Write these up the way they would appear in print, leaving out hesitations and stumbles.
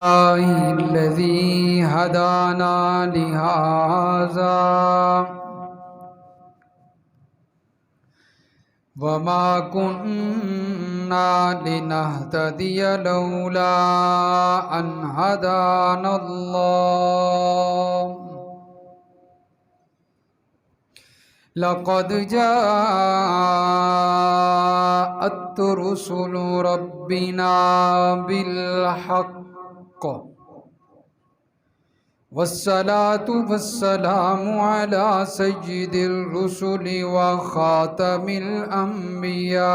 الذي هدانا لهذا وما كنا لنهتدي لولا أن هدانا الله لقد جاءت رسل ربنا بالحق والصلاة والسلام على سيد الرسل وخاتم الأنبياء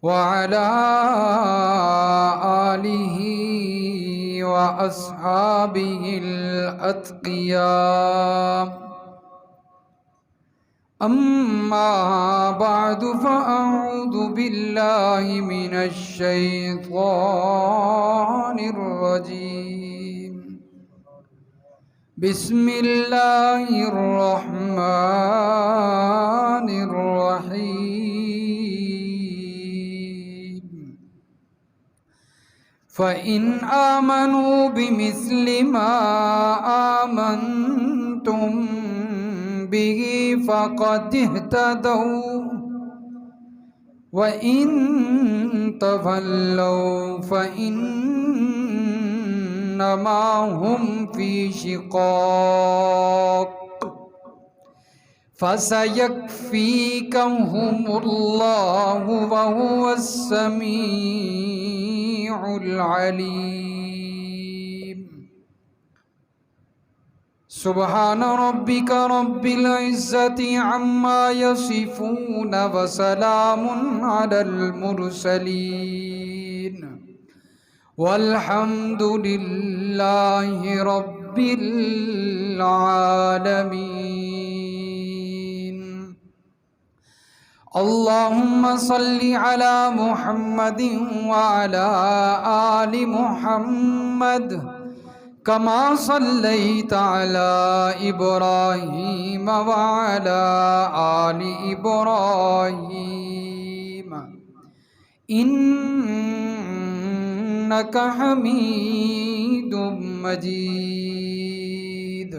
وعلى آله وأصحابه الأتقياء أما بعد فأعوذ بالله من الشيطان الرجيم بسم الله الرحمن الرحيم فإن آمنوا بمثل ما آمنتم به فقد اهتدوا وإن تولوا فإنما هم في شقاق فسيكفيكهم الله وهو السميع العليم سبحان ربك رب العزة عما يصفون وسلام على المرسلين والحمد لله رب العالمين اللهم صل على محمد وعلى آل محمد كما صليت على إبراهيم وعلى آل إبراهيم إنك حميد مجيد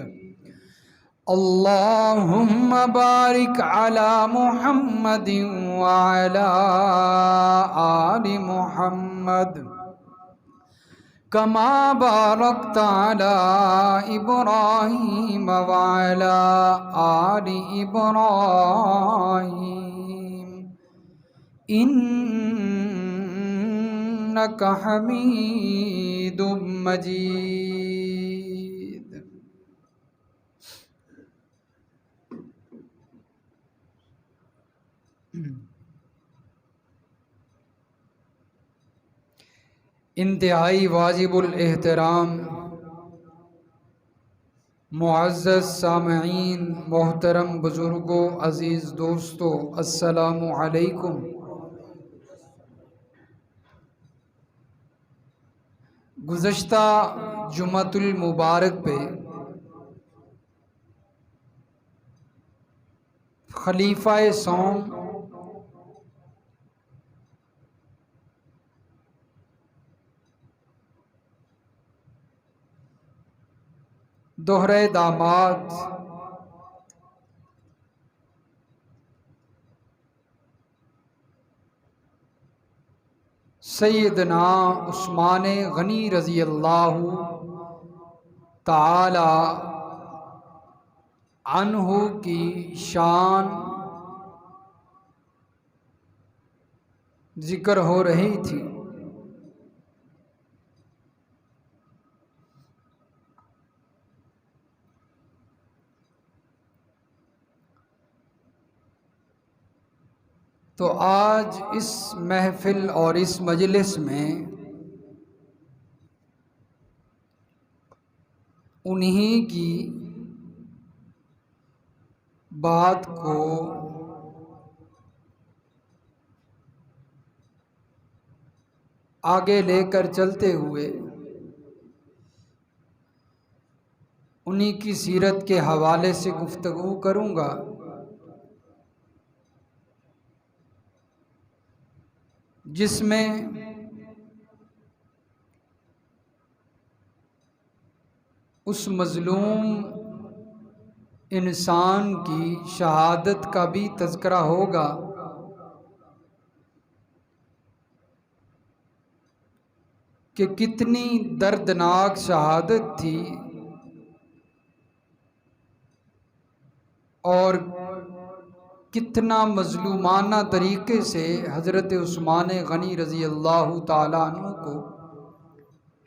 اللهم بارك على محمد وعلى آل محمد كما باركت على إبراهيم وعلى آل إبراهيم إنك حميد مجيد انتہائی واجب الاحترام معزز سامعین، محترم بزرگوں، عزیز دوستو، السلام علیکم۔ گزشتہ جمعۃ المبارک پہ خلیفہ سوم دوہرے داماد سیدنا عثمان غنی رضی اللہ تعالی عنہ کی شان ذکر ہو رہی تھی۔ تو آج اس محفل اور اس مجلس میں انہی کی بات کو آگے لے کر چلتے ہوئے انہی کی سیرت کے حوالے سے گفتگو کروں گا، جس میں اس مظلوم انسان کی شہادت کا بھی تذکرہ ہوگا کہ کتنی دردناک شہادت تھی اور کتنا مظلومانہ طریقے سے حضرت عثمان غنی رضی اللہ تعالیٰ عنہ کو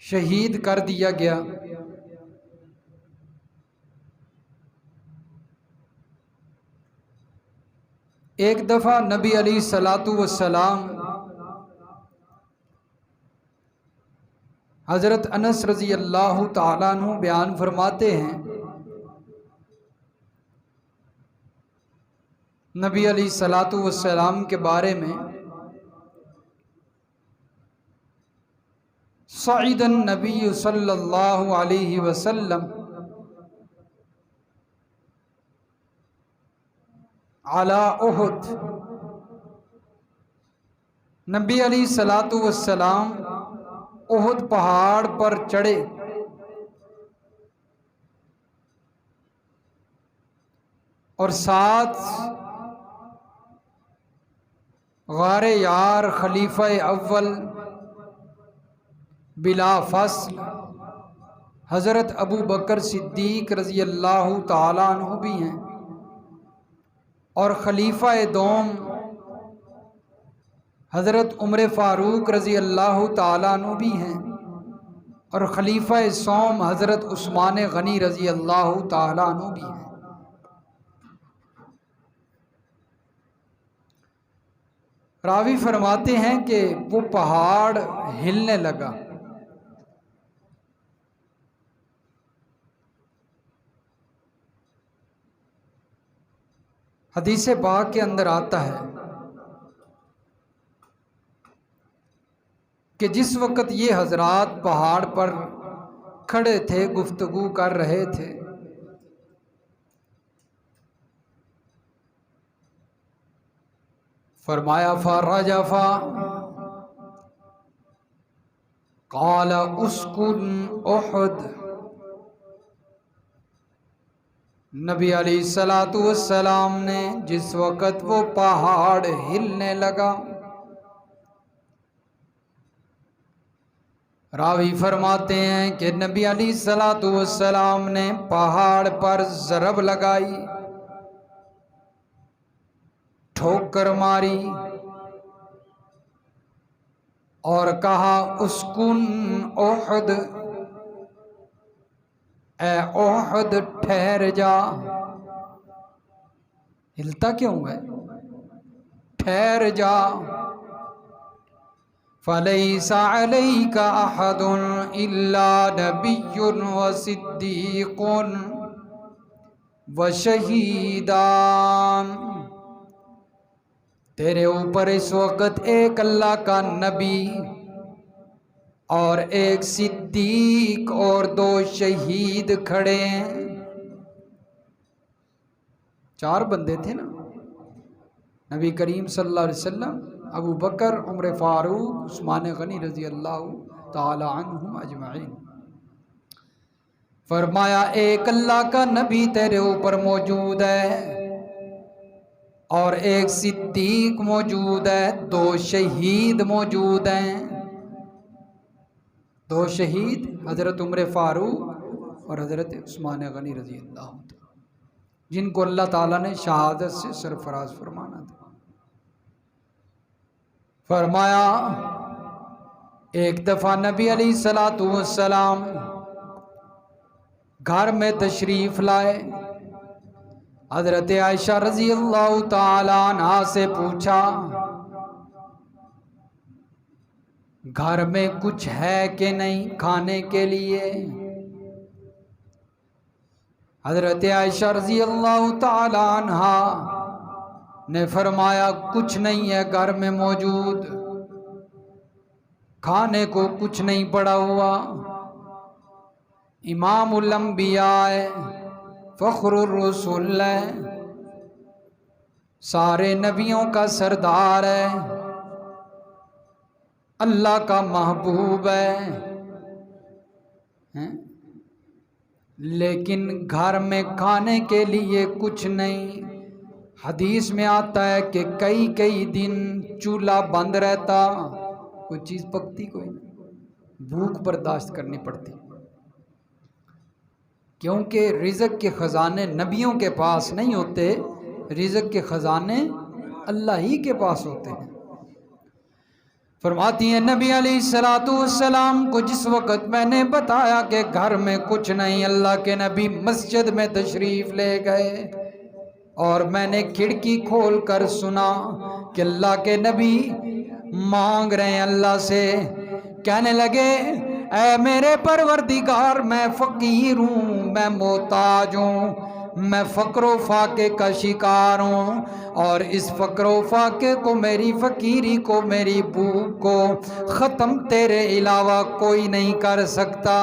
شہید کر دیا گیا۔ ایک دفعہ نبی علیہ الصلاۃ والسلام حضرت انس رضی اللہ تعالیٰ عنہ بیان فرماتے ہیں، نبی علیہ الصلاۃ والسلام کے بارے میں، صعد النبی صلی اللہ علیہ وسلم علی احد، نبی علیہ الصلاۃ والسلام احد پہاڑ پر چڑھے اور ساتھ غار یار خلیفہ اول بلا فصل حضرت ابو بکر صدیق رضی اللہ تعالیٰ عنہ بھی ہیں، اور خلیفہ دوم حضرت عمر فاروق رضی اللہ تعالیٰ عنہ بھی ہیں، اور خلیفہ سوم حضرت عثمان غنی رضی اللہ تعالیٰ عنہ بھی ہیں۔ راوی فرماتے ہیں کہ وہ پہاڑ ہلنے لگا، حدیث پاک کے اندر آتا ہے کہ جس وقت یہ حضرات پہاڑ پر کھڑے تھے، گفتگو کر رہے تھے، فرمایا فرجف قال اسکن احد، نبی علیہ الصلاۃ والسلام نے جس وقت وہ پہاڑ ہلنے لگا، راوی فرماتے ہیں کہ نبی علیہ الصلاۃ والسلام نے پہاڑ پر ضرب لگائی، ٹھوکر ماری اور کہا اسکن احد، اے احد ٹھہر جا۔ ہلتا کیوں ہے؟ ٹھہر جا۔ فَلَيْسَ عَلَيْكَ أَحَدٌ إِلَّا نَبِيٌّ وَصِدِّيقٌ وَشَهِيدَانِ، تیرے اوپر اس وقت ایک اللہ کا نبی اور ایک صدیق اور دو شہید کھڑے ہیں۔ چار بندے تھے نا، نبی کریم صلی اللہ علیہ وسلم، ابو بکر، عمر فاروق، عثمان غنی رضی اللہ تعالی عنہم اجمعین۔ فرمایا ایک اللہ کا نبی تیرے اوپر موجود ہے اور ایک صدیق موجود ہے، دو شہید موجود ہیں۔ دو شہید حضرت عمر فاروق اور حضرت عثمان غنی رضی اللہ تعالی، جن کو اللہ تعالیٰ نے شہادت سے سرفراز فرمانا تھا۔ فرمایا ایک دفعہ نبی علیہ الصلاۃ والسلام گھر میں تشریف لائے، حضرت عائشہ رضی اللہ تعالی عنہا سے پوچھا گھر میں کچھ ہے کہ نہیں کھانے کے لیے؟ حضرت عائشہ رضی اللہ تعالی عنہا نے فرمایا کچھ نہیں ہے گھر میں موجود، کھانے کو کچھ نہیں پڑا ہوا۔ امام الانبیاء ہے، فخر الرسول ہے، سارے نبیوں کا سردار ہے، اللہ کا محبوب ہے، لیکن گھر میں کھانے کے لیے کچھ نہیں۔ حدیث میں آتا ہے کہ کئی کئی دن چولہا بند رہتا، کوئی چیز پکتی کوئی نہیں، بھوک برداشت کرنی پڑتی، کیونکہ رزق کے خزانے نبیوں کے پاس نہیں ہوتے، رزق کے خزانے اللہ ہی کے پاس ہوتے ہیں۔ فرماتی ہیں نبی علیہ السلام کو جس وقت میں نے بتایا کہ گھر میں کچھ نہیں، اللہ کے نبی مسجد میں تشریف لے گئے، اور میں نے کھڑکی کھول کر سنا کہ اللہ کے نبی مانگ رہے ہیں اللہ سے، کہنے لگے اے میرے پروردگار میں فقیر ہوں، میں محتاج ہوں، میں فقر و فاقے کا شکار ہوں، اور اس فقر و فاقے کو، میری فقیری کو، میری بھوک کو ختم تیرے علاوہ کوئی نہیں کر سکتا،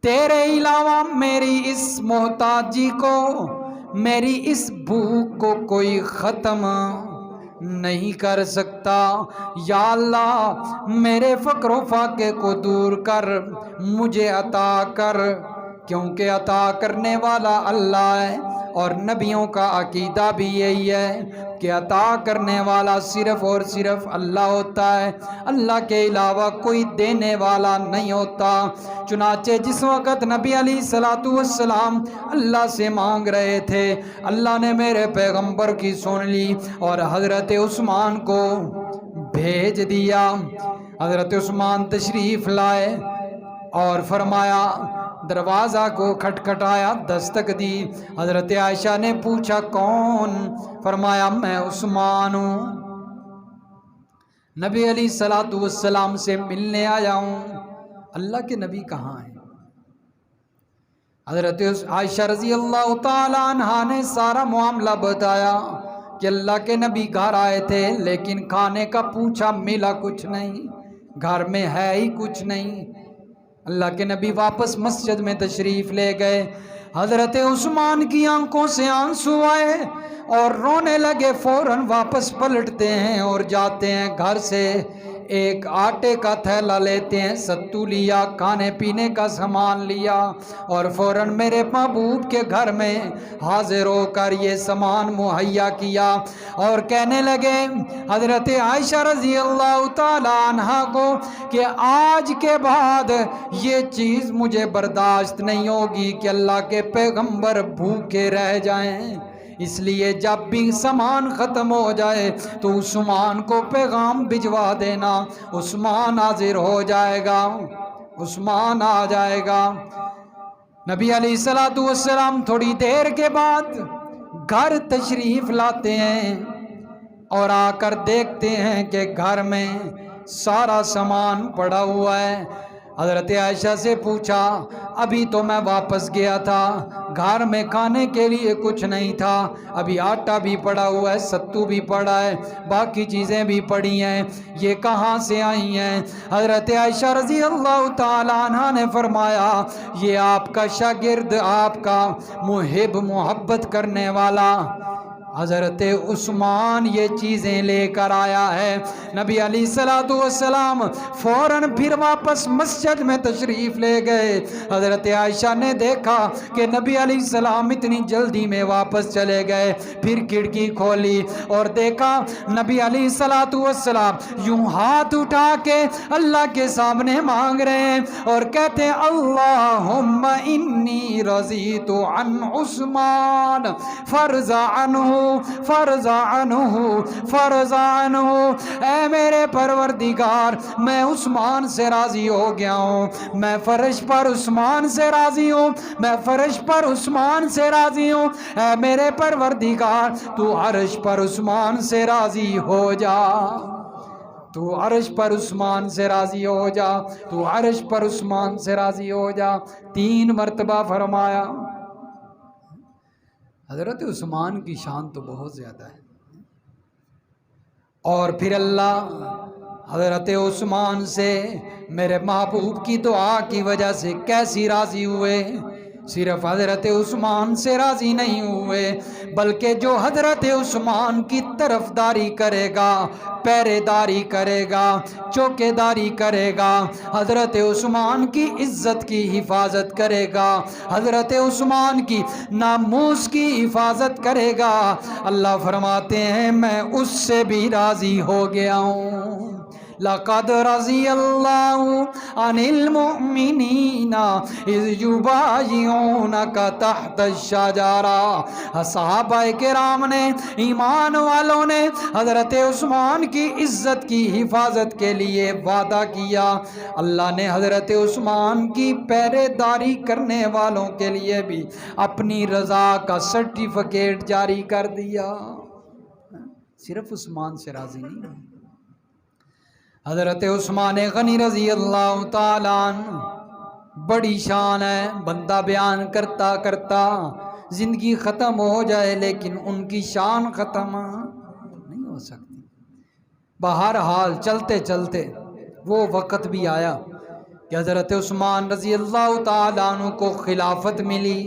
تیرے علاوہ میری اس محتاجی کو، میری اس بھوک کو کوئی ختم نہیں کر سکتا۔ یا اللہ میرے فقر و فاقے کو دور کر، مجھے عطا کر، کیونکہ عطا کرنے والا اللہ ہے، اور نبیوں کا عقیدہ بھی یہی ہے کہ عطا کرنے والا صرف اور صرف اللہ ہوتا ہے، اللہ کے علاوہ کوئی دینے والا نہیں ہوتا۔ چنانچہ جس وقت نبی علیہ السلام اللہ سے مانگ رہے تھے، اللہ نے میرے پیغمبر کی سن لی اور حضرت عثمان کو بھیج دیا۔ حضرت عثمان تشریف لائے اور فرمایا، دروازہ کو کھٹکھٹایا، دستک دی۔ حضرت عائشہ نے پوچھا کون؟ فرمایا میں عثمان ہوں، نبی علیہ السلام سے ملنے آیا ہوں۔ اللہ کے نبی کہاں ہیں؟ حضرت عائشہ رضی اللہ تعالیٰ عنہا نے سارا معاملہ بتایا کہ اللہ کے نبی گھر آئے تھے، لیکن کھانے کا پوچھا، ملا کچھ نہیں، گھر میں ہے ہی کچھ نہیں۔ اللہ کے نبی واپس مسجد میں تشریف لے گئے۔ حضرت عثمان کی آنکھوں سے آنسو آئے اور رونے لگے، فوراً واپس پلٹتے ہیں اور جاتے ہیں گھر سے ایک آٹے کا تھیلا لیتے ہیں، ستو لیا، کھانے پینے کا سامان لیا، اور فوراً میرے محبوب کے گھر میں حاضر ہو کر یہ سامان مہیا کیا، اور کہنے لگے حضرت عائشہ رضی اللہ تعالیٰ عنہا کو کہ آج کے بعد یہ چیز مجھے برداشت نہیں ہوگی کہ اللہ کے پیغمبر بھوکے رہ جائیں، اس لیے جب بھی سامان ختم ہو جائے تو عثمان کو پیغام بھجوا دینا، عثمان حاضر ہو جائے گا، عثمان آ جائے گا۔ نبی علیہ السلام تھوڑی دیر کے بعد گھر تشریف لاتے ہیں اور آ کر دیکھتے ہیں کہ گھر میں سارا سامان پڑا ہوا ہے۔ حضرت عائشہ سے پوچھا، ابھی تو میں واپس گیا تھا، گھر میں کھانے کے لیے کچھ نہیں تھا، ابھی آٹا بھی پڑا ہوا ہے، ستو بھی پڑا ہے، باقی چیزیں بھی پڑی ہیں، یہ کہاں سے آئی ہیں؟ حضرت عائشہ رضی اللہ تعالیٰ عنہ نے فرمایا، یہ آپ کا شاگرد، آپ کا محب، محبت کرنے والا حضرت عثمان یہ چیزیں لے کر آیا ہے۔ نبی علیہ السلام فوراً پھر واپس مسجد میں تشریف لے گئے۔ حضرت عائشہ نے دیکھا کہ نبی علیہ السلام اتنی جلدی میں واپس چلے گئے، پھر کھڑکی کھولی اور دیکھا نبی علیہ السلام یوں ہاتھ اٹھا کے اللہ کے سامنے مانگ رہے ہیں اور کہتے ہیں، اللہم انی رضیت عن عثمان فرض عنہ، فرض عنہ، فرض عنہ، اے میرے پروردگار میں عثمان سے راضی ہو گیا ہوں، میں فرش پر عثمان سے راضی ہوں، میں فرش پر عثمان سے راضی ہوں، اے میرے پروردگار تو عرش پر عثمان سے راضی ہو جا، تو عرش پر عثمان سے راضی ہو جا، تو عرش پر عثمان سے راضی ہو جا، 3 مرتبہ فرمایا۔ حضرت عثمان کی شان تو بہت زیادہ ہے، اور پھر اللہ حضرت عثمان سے میرے محبوب کی دعا کی وجہ سے کیسی راضی ہوئے، صرف حضرت عثمان سے راضی نہیں ہوئے بلکہ جو حضرت عثمان کی طرفداری کرے گا، پہرے داری کرے گا، چوکے داری کرے گا، حضرت عثمان کی عزت کی حفاظت کرے گا، حضرت عثمان کی ناموس کی حفاظت کرے گا، اللہ فرماتے ہیں میں اس سے بھی راضی ہو گیا ہوں۔ لَقَدْ رَضِيَ اللَّهُ عَنِ الْمُؤْمِنِينَ إِذْ يُبَايِعُونَكَ تَحْتَ الشَّجَرَةِ۔ صحابہ کرام نے، ایمان والوں نے حضرت عثمان کی عزت کی حفاظت کے لیے وعدہ کیا، اللہ نے حضرت عثمان کی پہرے داری کرنے والوں کے لیے بھی اپنی رضا کا سرٹیفکیٹ جاری کر دیا۔ صرف عثمان سے راضی نہیں، حضرت عثمان غنی رضی اللہ تعالیٰ عنہ بڑی شان ہے، بندہ بیان کرتا کرتا زندگی ختم ہو جائے لیکن ان کی شان ختم نہیں ہو سکتی۔ بہرحال چلتے چلتے وہ وقت بھی آیا کہ حضرت عثمان رضی اللہ تعالیٰ عنہ کو خلافت ملی۔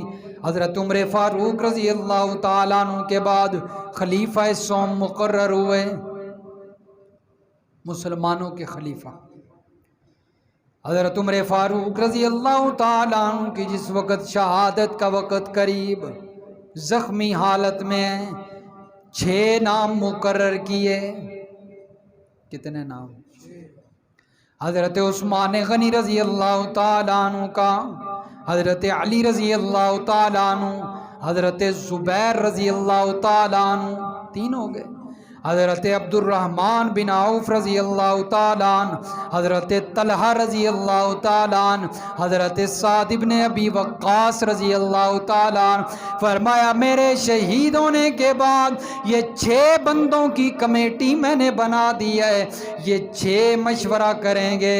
حضرت عمر فاروق رضی اللہ تعالیٰ عنہ کے بعد خلیفہ سوم مقرر ہوئے، مسلمانوں کے خلیفہ۔ حضرت عمر فاروق رضی اللہ تعالیٰ عنہ کی جس وقت شہادت کا وقت قریب، زخمی حالت میں 6 نام مقرر کیے۔ کتنے نام؟ حضرت عثمان غنی رضی اللہ تعالیٰ عنہ کا، حضرت علی رضی اللہ تعالیٰ عنہ، حضرت زبیر رضی اللہ تعالیٰ عنہ، 3 ہو گئے۔ حضرت عبد الرحمن بن عوف رضی اللہ تعالیٰ عنہ، حضرت طلحہ رضی اللہ تعالیٰ عنہ، حضرت سعد بن ابی وقاص رضی اللہ تعالیٰ عنہ۔ فرمایا میرے شہید ہونے کے بعد یہ 6 بندوں کی کمیٹی میں نے بنا دی ہے، یہ 6 مشورہ کریں گے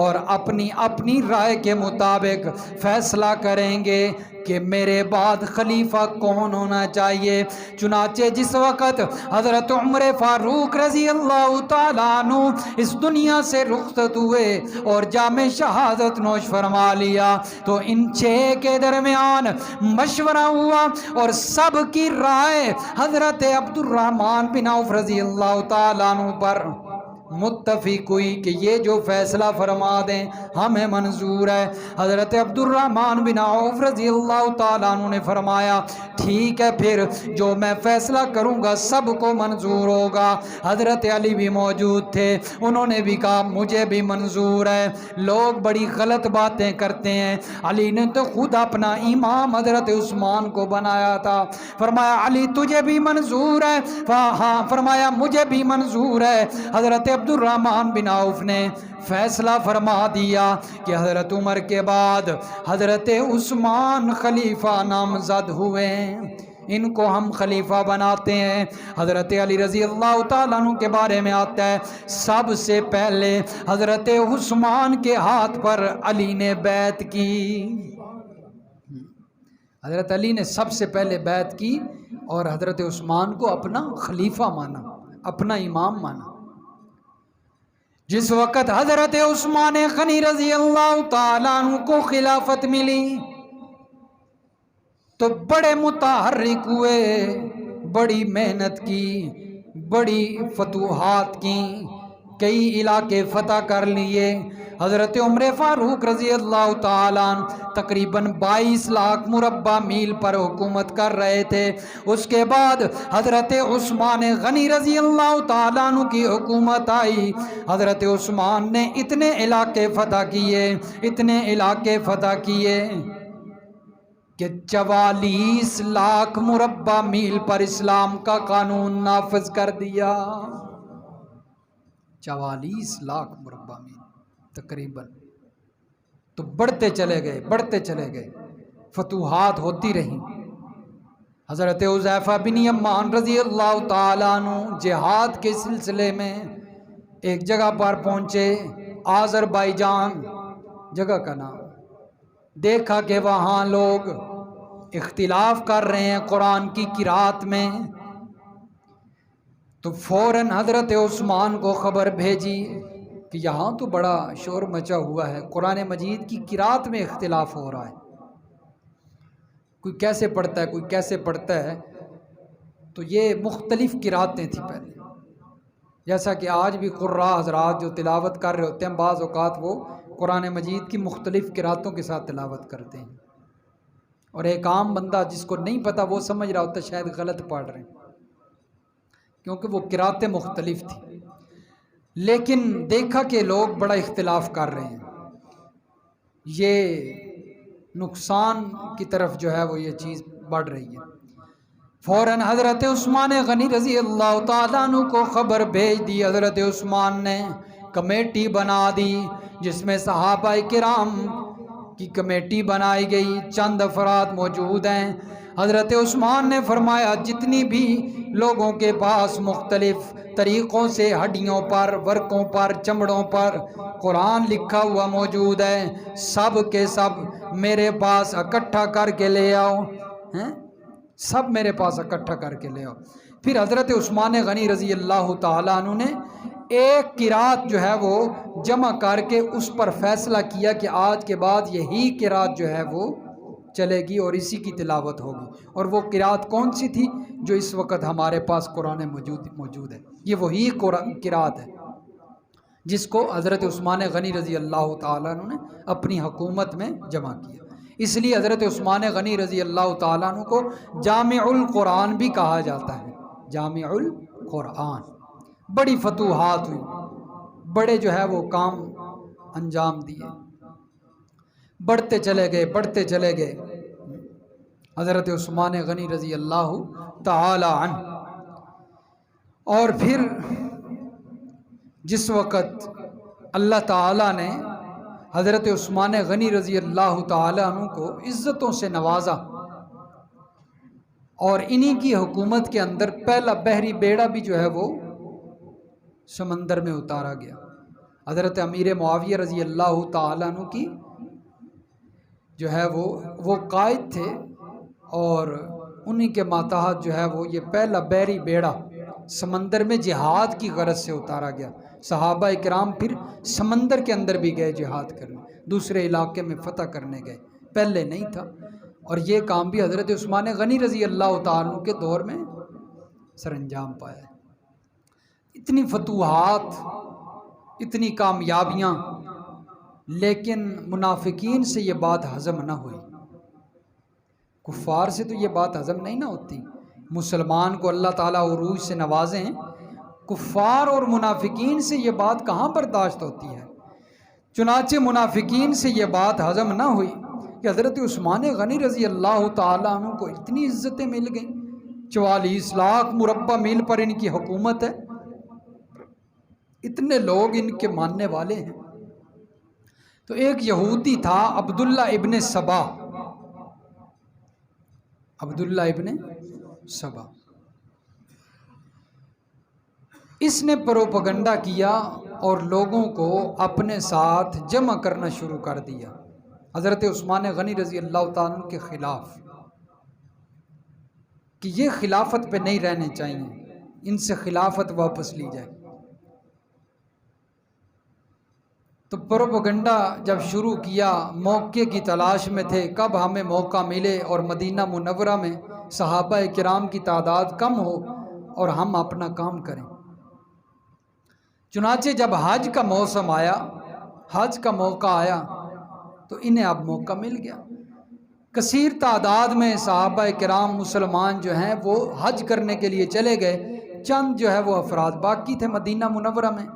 اور اپنی اپنی رائے کے مطابق فیصلہ کریں گے کہ میرے بعد خلیفہ کون ہونا چاہیے۔ چنانچہ جس وقت حضرت عمر فاروق رضی اللہ تعالیٰ عنہ اس دنیا سے رخصت ہوئے اور جام شہادت نوش فرما لیا تو ان 6 کے درمیان مشورہ ہوا اور سب کی رائے حضرت عبد الرحمن بن عوف رضی اللہ تعالیٰ عنہ پر متفق ہوئی کہ یہ جو فیصلہ فرما دیں ہمیں منظور ہے۔ حضرت عبد الرحمن بن عوف رضی اللہ تعالیٰ عنہ نے فرمایا ٹھیک ہے پھر جو میں فیصلہ کروں گا سب کو منظور ہوگا۔ حضرت علی بھی موجود تھے، انہوں نے بھی کہا مجھے بھی منظور ہے۔ لوگ بڑی غلط باتیں کرتے ہیں، علی نے تو خود اپنا امام حضرت عثمان کو بنایا تھا۔ فرمایا علی تجھے بھی منظور ہے؟ ہاں۔ فرمایا مجھے بھی منظور ہے۔ حضرت عبد الرحمن بن عوف نے فیصلہ فرما دیا کہ حضرت عمر کے بعد حضرت عثمان خلیفہ نامزد ہوئے ہیں، ان کو ہم خلیفہ بناتے ہیں۔ حضرت علی رضی اللہ تعالیٰ عنہ کے بارے میں آتا ہے سب سے پہلے حضرت عثمان کے ہاتھ پر علی نے بیعت کی۔ حضرت علی نے سب سے پہلے بیعت کی اور حضرت عثمان کو اپنا خلیفہ مانا، اپنا امام مانا۔ جس وقت حضرت عثمان غنی رضی اللہ تعالیٰ عنہ کو خلافت ملی تو بڑے متحرک ہوئے، بڑی محنت کی، بڑی فتوحات کی، کئی علاقے فتح کر لیے۔ حضرت عمر فاروق رضی اللہ تعالیٰ عنہ تقریباً 22 لاکھ مربع میل پر حکومت کر رہے تھے۔ اس کے بعد حضرت عثمان غنی رضی اللہ تعالیٰ عنہ کی حکومت آئی۔ حضرت عثمان نے اتنے علاقے فتح کیے، اتنے علاقے فتح کیے کہ 44 لاکھ مربع میل پر اسلام کا قانون نافذ کر دیا۔ 44 لاکھ مربع میل تقریباً۔ تو بڑھتے چلے گئے، فتوحات ہوتی رہیں۔ حضرت حذیفہ بن یمان رضی اللہ تعالیٰ عنہ جہاد کے سلسلے میں ایک جگہ پر پہنچے، آذربائیجان جگہ کا نام۔ دیکھا کہ وہاں لوگ اختلاف کر رہے ہیں قرآن کی قرات میں، تو فوراً حضرت عثمان کو خبر بھیجی کہ یہاں تو بڑا شور مچا ہوا ہے، قرآن مجید کی قرات میں اختلاف ہو رہا ہے۔ کوئی کیسے پڑھتا ہے، کوئی کیسے پڑھتا ہے. تو یہ مختلف قراتیں تھیں پہلے. جیسا کہ آج بھی قراء حضرات جو تلاوت کر رہے ہوتے ہیں، بعض اوقات وہ قرآن مجید کی مختلف قراتوں کے ساتھ تلاوت کرتے ہیں، اور ایک عام بندہ جس کو نہیں پتہ وہ سمجھ رہا ہوتا ہے شاید غلط پڑھ رہے ہیں، کیونکہ وہ قراتیں مختلف تھیں. لیکن دیکھا کہ لوگ بڑا اختلاف کر رہے ہیں، یہ نقصان کی طرف جو ہے وہ یہ چیز بڑھ رہی ہے. فوراً حضرت عثمان غنی رضی اللہ تعالیٰ عنہ کو خبر بھیج دی. حضرت عثمان نے کمیٹی بنا دی جس میں صحابہ کرام کی کمیٹی بنائی گئی. چند افراد موجود ہیں. حضرت عثمان نے فرمایا جتنی بھی لوگوں کے پاس مختلف طریقوں سے ہڈیوں پر، ورقوں پر، چمڑوں پر قرآن لکھا ہوا موجود ہے، سب کے سب میرے پاس اکٹھا کر کے لے آؤ. سب میرے پاس اکٹھا کر کے لے آؤ. پھر حضرت عثمان غنی رضی اللہ تعالیٰ عنہ نے ایک قرات جو ہے وہ جمع کر کے اس پر فیصلہ کیا کہ آج کے بعد یہی قرات جو ہے وہ چلے گی اور اسی کی تلاوت ہوگی. اور وہ قرات کون سی تھی؟ جو اس وقت ہمارے پاس قرآن موجود ہے. یہ وہی قرات ہے جس کو حضرت عثمان غنی رضی اللہ تعالیٰ عنہ نے اپنی حکومت میں جمع کیا. اس لیے حضرت عثمان غنی رضی اللہ تعالیٰ عنہ کو جامع القرآن بھی کہا جاتا ہے. جامع القرآن. بڑی فتوحات ہوئی، بڑے جو ہے وہ کام انجام دیے، بڑھتے چلے گئے حضرت عثمان غنی رضی اللہ تعالی عنہ. اور پھر جس وقت اللہ تعالیٰ نے حضرت عثمان غنی رضی اللہ تعالی عنہ کو عزتوں سے نوازا اور انہی کی حکومت کے اندر پہلا بحری بیڑا بھی جو ہے وہ سمندر میں اتارا گیا. حضرت امیر معاویہ رضی اللہ تعالی عنہ کی جو ہے وہ قائد تھے، اور انہی کے ماتحت جو ہے وہ یہ پہلا بحری بیڑا سمندر میں جہاد کی غرض سے اتارا گیا. صحابہ کرام پھر سمندر کے اندر بھی گئے جہاد کرنے، دوسرے علاقے میں فتح کرنے گئے، پہلے نہیں تھا. اور یہ کام بھی حضرت عثمان غنی رضی اللہ تعالیٰ عنہ کے دور میں سر انجام پایا ہے. اتنی فتوحات، اتنی کامیابیاں، لیکن منافقین سے یہ بات ہضم نہ ہوئی. کفار سے تو یہ بات ہضم نہیں نہ ہوتی. مسلمان کو اللہ تعالیٰ عروج سے نوازیں، کفار اور منافقین سے یہ بات کہاں برداشت ہوتی ہے. چنانچہ منافقین سے یہ بات ہضم نہ ہوئی کہ حضرت عثمان غنی رضی اللہ تعالیٰ عنہ کو اتنی عزتیں مل گئیں، 44 لاکھ مربع میل پر ان کی حکومت ہے، اتنے لوگ ان کے ماننے والے ہیں. تو ایک یہودی تھا عبداللہ ابن سبا، عبداللہ ابن سبا. اس نے پروپگنڈا کیا اور لوگوں کو اپنے ساتھ جمع کرنا شروع کر دیا حضرت عثمان غنی رضی اللہ تعالیٰ عنہ کے خلاف، کہ یہ خلافت پہ نہیں رہنے چاہیے، ان سے خلافت واپس لی جائے. تو پروپگنڈا جب شروع کیا، موقع کی تلاش میں تھے، کب ہمیں موقع ملے اور مدینہ منورہ میں صحابہ کرام کی تعداد کم ہو اور ہم اپنا کام کریں. چنانچہ جب حج کا موسم آیا، حج کا موقع آیا، تو انہیں اب موقع مل گیا. کثیر تعداد میں صحابہ کرام مسلمان جو ہیں وہ حج کرنے کے لیے چلے گئے. چند جو ہے وہ افراد باقی تھے مدینہ منورہ میں.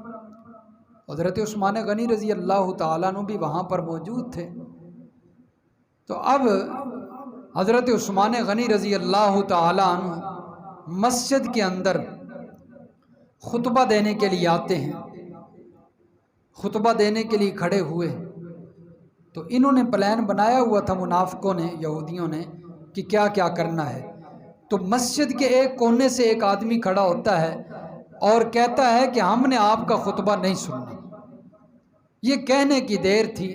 حضرت عثمان غنی رضی اللہ تعالیٰ عنہ بھی وہاں پر موجود تھے. تو اب حضرت عثمان غنی رضی اللہ تعالیٰ عنہ مسجد کے اندر خطبہ دینے کے لیے آتے ہیں. خطبہ دینے کے لیے کھڑے ہوئے تو انہوں نے پلان بنایا ہوا تھا منافقوں نے، یہودیوں نے، کہ کیا کیا کرنا ہے. تو مسجد کے ایک کونے سے ایک آدمی کھڑا ہوتا ہے اور کہتا ہے کہ ہم نے آپ کا خطبہ نہیں سننا. یہ کہنے کی دیر تھی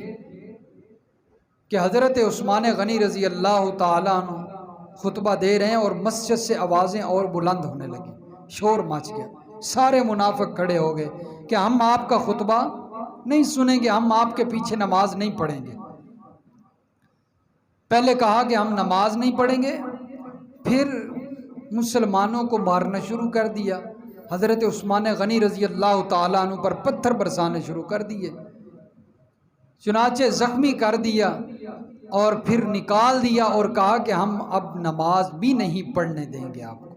کہ حضرت عثمان غنی رضی اللہ تعالیٰ عنہ خطبہ دے رہے ہیں اور مسجد سے آوازیں اور بلند ہونے لگیں، شور مچ گیا. سارے منافق کھڑے ہو گئے کہ ہم آپ کا خطبہ نہیں سنیں گے، ہم آپ کے پیچھے نماز نہیں پڑھیں گے. پہلے کہا کہ ہم نماز نہیں پڑھیں گے، پھر مسلمانوں کو مارنا شروع کر دیا۔ حضرت عثمان غنی رضی اللہ تعالیٰ عنہ پر پتھر برسانے شروع کر دیے، چنانچہ زخمی کر دیا اور پھر نکال دیا اور کہا کہ ہم اب نماز بھی نہیں پڑھنے دیں گے آپ کو۔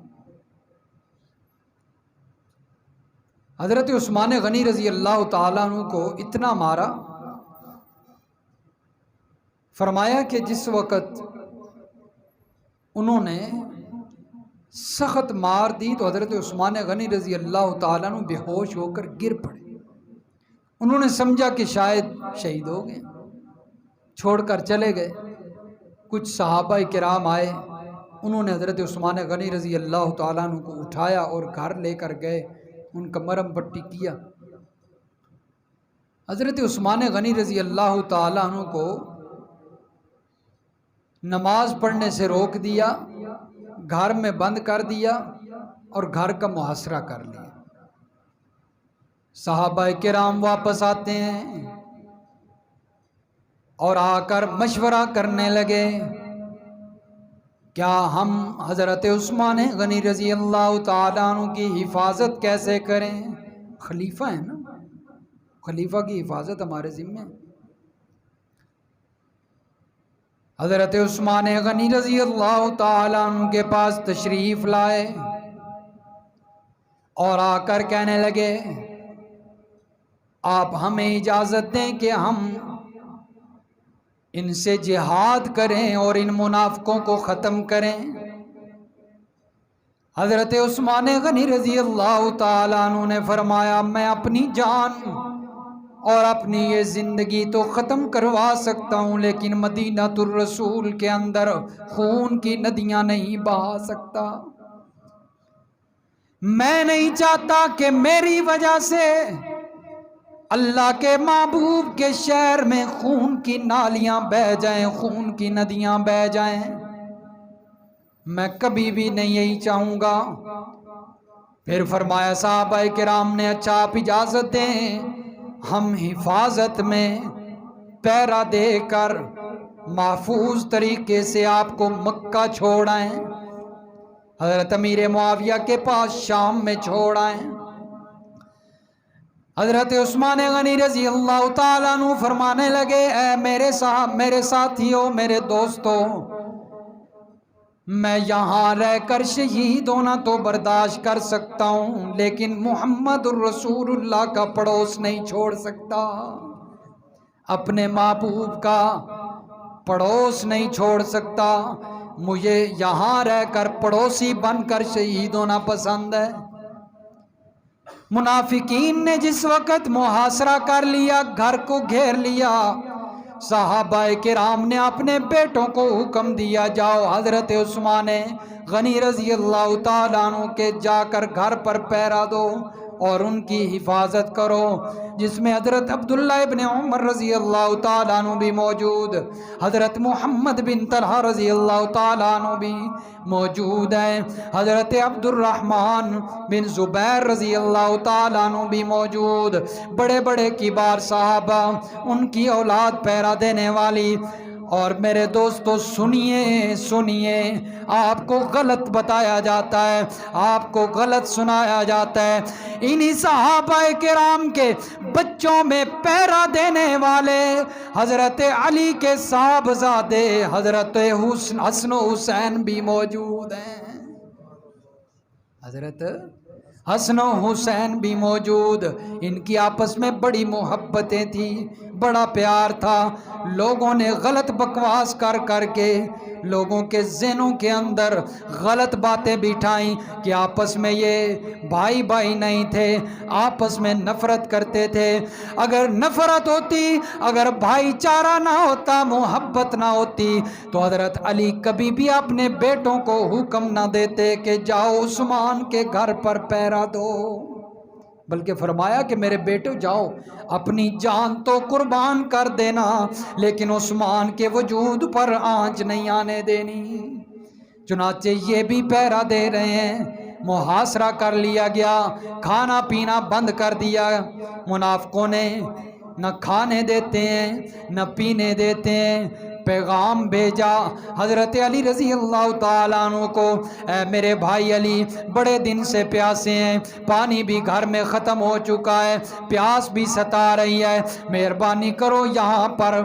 حضرت عثمان غنی رضی اللہ تعالیٰ عنہ کو اتنا مارا، فرمایا کہ جس وقت انہوں نے سخت مار دی تو حضرت عثمان غنی رضی اللہ تعالیٰ عنہ بے ہوش ہو کر گر پڑے۔ انہوں نے سمجھا کہ شاید شہید ہو گئے، چھوڑ کر چلے گئے۔ کچھ صحابہ کرام آئے، انہوں نے حضرت عثمان غنی رضی اللہ تعالیٰ عنہ کو اٹھایا اور گھر لے کر گئے، ان کا مرہم پٹی کیا۔ حضرت عثمان غنی رضی اللہ تعالیٰ عنہ کو نماز پڑھنے سے روک دیا، گھر میں بند کر دیا اور گھر کا محاصرہ کر لیا۔ صحابہ کرام واپس آتے ہیں اور آ کر مشورہ کرنے لگے، کیا ہم حضرت عثمان غنی رضی اللہ تعالیٰ عنہ کی حفاظت کیسے کریں؟ خلیفہ ہیں نا، خلیفہ کی حفاظت ہمارے ذمہ ہے۔ حضرت عثمان غنی رضی اللہ تعالیٰ عنہ کے پاس تشریف لائے اور آ کر کہنے لگے، آپ ہمیں اجازت دیں کہ ہم ان سے جہاد کریں اور ان منافقوں کو ختم کریں۔ حضرت عثمان غنی رضی اللہ تعالیٰ عنہ نے فرمایا، میں اپنی جان اور اپنی یہ زندگی تو ختم کروا سکتا ہوں، لیکن مدینہ الرسول کے اندر خون کی ندیاں نہیں بہا سکتا۔ میں نہیں چاہتا کہ میری وجہ سے اللہ کے محبوب کے شہر میں خون کی نالیاں بہہ جائیں، خون کی ندیاں بہہ جائیں، میں کبھی بھی نہیں یہی چاہوں گا۔ پھر فرمایا صحابہ کرام نے، اچھا آپ اجازت دیں ہم حفاظت میں پہرا دے کر محفوظ طریقے سے آپ کو مکہ چھوڑ آئیں، حضرت امیر معاویہ کے پاس شام میں چھوڑ آئیں۔ حضرت عثمان غنی رضی اللہ تعالیٰ عنہ فرمانے لگے، اے میرے ساتھیوں، میرے دوستوں، میں یہاں رہ کر شہید ہونا تو برداشت کر سکتا ہوں، لیکن محمد الرسول اللہ کا پڑوس نہیں چھوڑ سکتا، اپنے محبوب کا پڑوس نہیں چھوڑ سکتا۔ مجھے یہاں رہ کر پڑوسی بن کر شہید ہونا پسند ہے۔ منافقین نے جس وقت محاصرہ کر لیا، گھر کو گھیر لیا، صحابہ کرام نے اپنے بیٹوں کو حکم دیا، جاؤ حضرت عثمان غنی رضی اللہ تعالیٰ عنہ کے جا کر گھر پر پہرا دو اور ان کی حفاظت کرو، جس میں حضرت عبداللہ ابن عمر رضی اللہ تعالیٰ عنہ بھی موجود، حضرت محمد بن طلحہ رضی اللہ تعالیٰ عنہ بھی موجود ہیں، حضرت عبد الرحمن بن زبیر رضی اللہ تعالیٰ عنہ بھی موجود، بڑے بڑے کبار صحابہ، ان کی اولاد پہرا دینے والی۔ اور میرے دوستو سنیے، آپ کو غلط بتایا جاتا ہے، آپ کو غلط سنایا جاتا ہے۔ انہی صحابہ کرام کے بچوں میں پہرا دینے والے حضرت علی کے صاحبزادے حضرت حسن و حسین بھی موجود ہیں، حضرت حسن و حسین بھی موجود۔ ان کی آپس میں بڑی محبتیں تھیں، بڑا پیار تھا۔ لوگوں نے غلط بکواس کر کے لوگوں کے ذہنوں کے اندر غلط باتیں بٹھائیں کہ آپس میں یہ بھائی نہیں تھے، آپس میں نفرت کرتے تھے۔ اگر نفرت ہوتی، اگر بھائی چارہ نہ ہوتا، محبت نہ ہوتی، تو حضرت علی کبھی بھی اپنے بیٹوں کو حکم نہ دیتے کہ جاؤ عثمان کے گھر پر پہرا دو، بلکہ فرمایا کہ میرے بیٹو جاؤ، اپنی جان تو قربان کر دینا، لیکن عثمان کے وجود پر آنچ نہیں آنے دینی۔ چنانچہ یہ بھی پہرا دے رہے ہیں، محاصرہ کر لیا گیا، کھانا پینا بند کر دیا منافقوں نے، نہ کھانے دیتے ہیں نہ پینے دیتے ہیں۔ پیغام بھیجا حضرت علی رضی اللہ تعالیٰ عنہ کو، اے میرے بھائی علی، بڑے دن سے پیاسے ہیں، پانی بھی گھر میں ختم ہو چکا ہے، پیاس بھی ستا رہی ہے، مہربانی کرو یہاں پر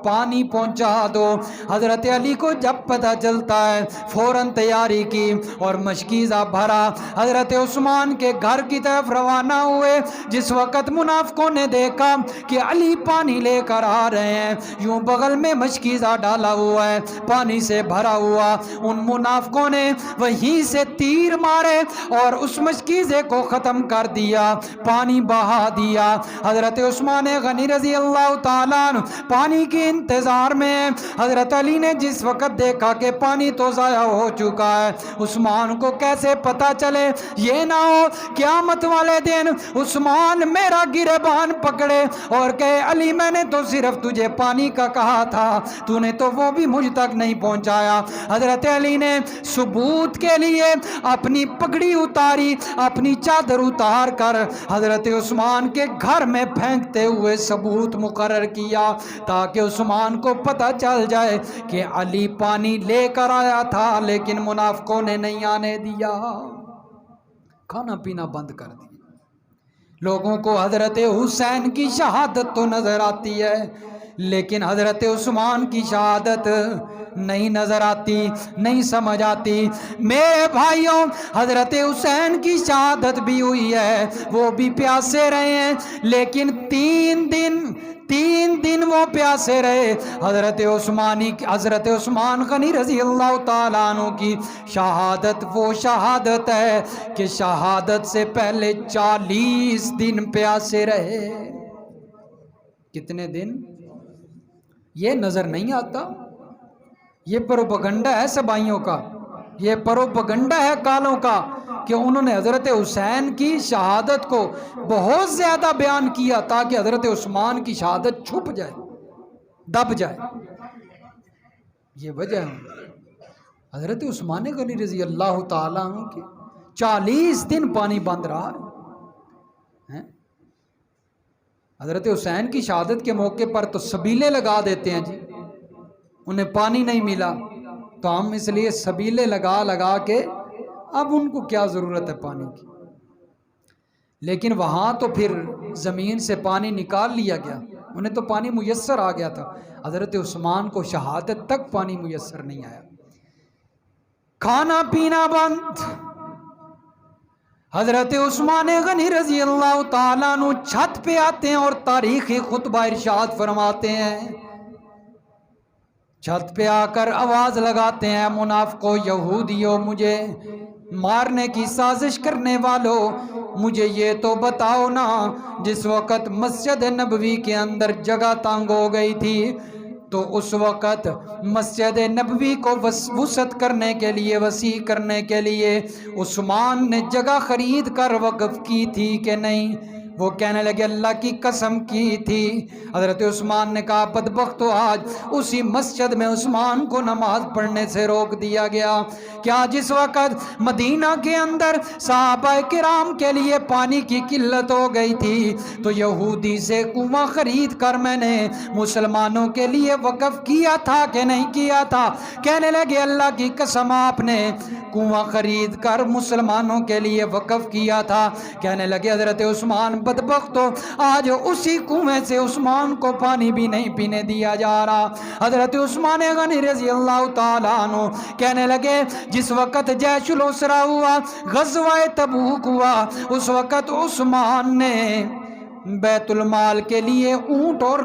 پانی پہنچا دو۔ حضرت علی کو جب پتہ چلتا ہے فوراً تیاری کی اور مشکیزہ بھرا، حضرت عثمان کے گھر کی طرف روانہ ہوئے۔ جس وقت منافقوں نے دیکھا کہ علی پانی لے کر آ رہے ہیں، یوں بغل میں مشکیزہ ڈالا ہوا ہے، پانی سے بھرا ہوا، ان منافقوں نے وہیں سے تیر مارے اور اس مشکیزے کو ختم کر دیا، پانی بہا دیا۔ حضرت عثمان غنی رضی اللہ تعالیٰ عنہ پانی کی انتظار میں، حضرت علی نے جس وقت دیکھا کہ پانی تو ضائع ہو چکا ہے، عثمان کو کیسے پتا چلے، یہ نہ ہو قیامت والے دن عثمان میرا گریبان پکڑے اور کہے علی میں نے تو صرف تجھے پانی کا کہا تھا، تو نے تو وہ بھی مجھ تک نہیں پہنچایا۔ حضرت علی نے ثبوت کے لیے اپنی پگڑی اتاری، اپنی چادر اتار کر حضرت عثمان کے گھر میں پھینکتے ہوئے ثبوت مقرر کیا تاکہ عثمان کو پتہ چل جائے کہ علی پانی لے کر آیا تھا لیکن منافقوں نے نہیں آنے دیا، کھانا پینا بند کر دیا۔ لوگوں کو حضرت حسین کی شہادت تو نظر آتی ہے لیکن حضرت عثمان کی شہادت نہیں نظر آتی، نہیں سمجھ آتی۔ میرے بھائیوں، حضرت حسین کی شہادت بھی ہوئی ہے، وہ بھی پیاسے رہے ہیں لیکن تین دن وہ پیاسے رہے۔ حضرت عثمان غنی رضی اللہ تعالیٰ عنہ کی شہادت وہ شہادت ہے کہ شہادت سے پہلے 40 دن پیاسے رہے۔ کتنے دن؟ یہ نظر نہیں آتا، یہ پروپیگنڈا ہے سبائیوں کا، یہ پروپیگنڈا ہے کالوں کا کہ انہوں نے حضرت حسین کی شہادت کو بہت زیادہ بیان کیا تاکہ حضرت عثمان کی شہادت چھپ جائے، دب جائے۔ یہ وجہ ہے حضرت عثمان غنی رضی اللہ تعالیٰ عنہ کے 40 دن پانی بند رہا ہے۔ حضرت حسین کی شہادت کے موقع پر تو سبیلے لگا دیتے ہیں جی، انہیں پانی نہیں ملا تو ہم اس لیے سبیلے لگا کے، اب ان کو کیا ضرورت ہے پانی کی، لیکن وہاں تو پھر زمین سے پانی نکال لیا گیا، انہیں تو پانی میسر آ گیا تھا، حضرت عثمان کو شہادت تک پانی میسر نہیں آیا۔ کھانا پینا بند۔ حضرت عثمان غنی رضی اللہ تعالیٰ عنہ چھت پہ آتے ہیں اور تاریخی خطبہ ارشاد فرماتے ہیں، چھت پہ آ کر آواز لگاتے ہیں، منافقو، یہودیو، مجھے مارنے کی سازش کرنے والوں، مجھے یہ تو بتاؤ نا، جس وقت مسجد نبوی کے اندر جگہ تنگ ہو گئی تھی تو اس وقت مسجد نبوی کو وسعت کرنے کے لیے، وسیع کرنے کے لیے عثمان نے جگہ خرید کر وقف کی تھی کہ نہیں؟ وہ کہنے لگے اللہ کی قسم کی تھی۔ حضرت عثمان نے کہا بدبختو، آج اسی مسجد میں عثمان کو نماز پڑھنے سے روک دیا گیا۔ کیا جس وقت مدینہ کے اندر صحابہ کرام کے لیے پانی کی قلت ہو گئی تھی تو یہودی سے کنواں خرید کر میں نے مسلمانوں کے لیے وقف کیا تھا کہ نہیں کیا تھا؟ کہنے لگے اللہ کی قسم آپ نے کنواں خرید کر مسلمانوں کے لیے وقف کیا تھا۔ کہنے لگے حضرت عثمان بدبختو، آج اسی کنویں سے عثمان کو پانی بھی نہیں پینے دیا جا رہا۔ حضرت عثمان غنی رضی اللہ تعالیٰ عنہ کہنے لگے جس وقت جیش العسرہ ہوا، غزوہ تبوک ہوا، اس وقت عثمان نے بیت المال کے لیے اونٹ اور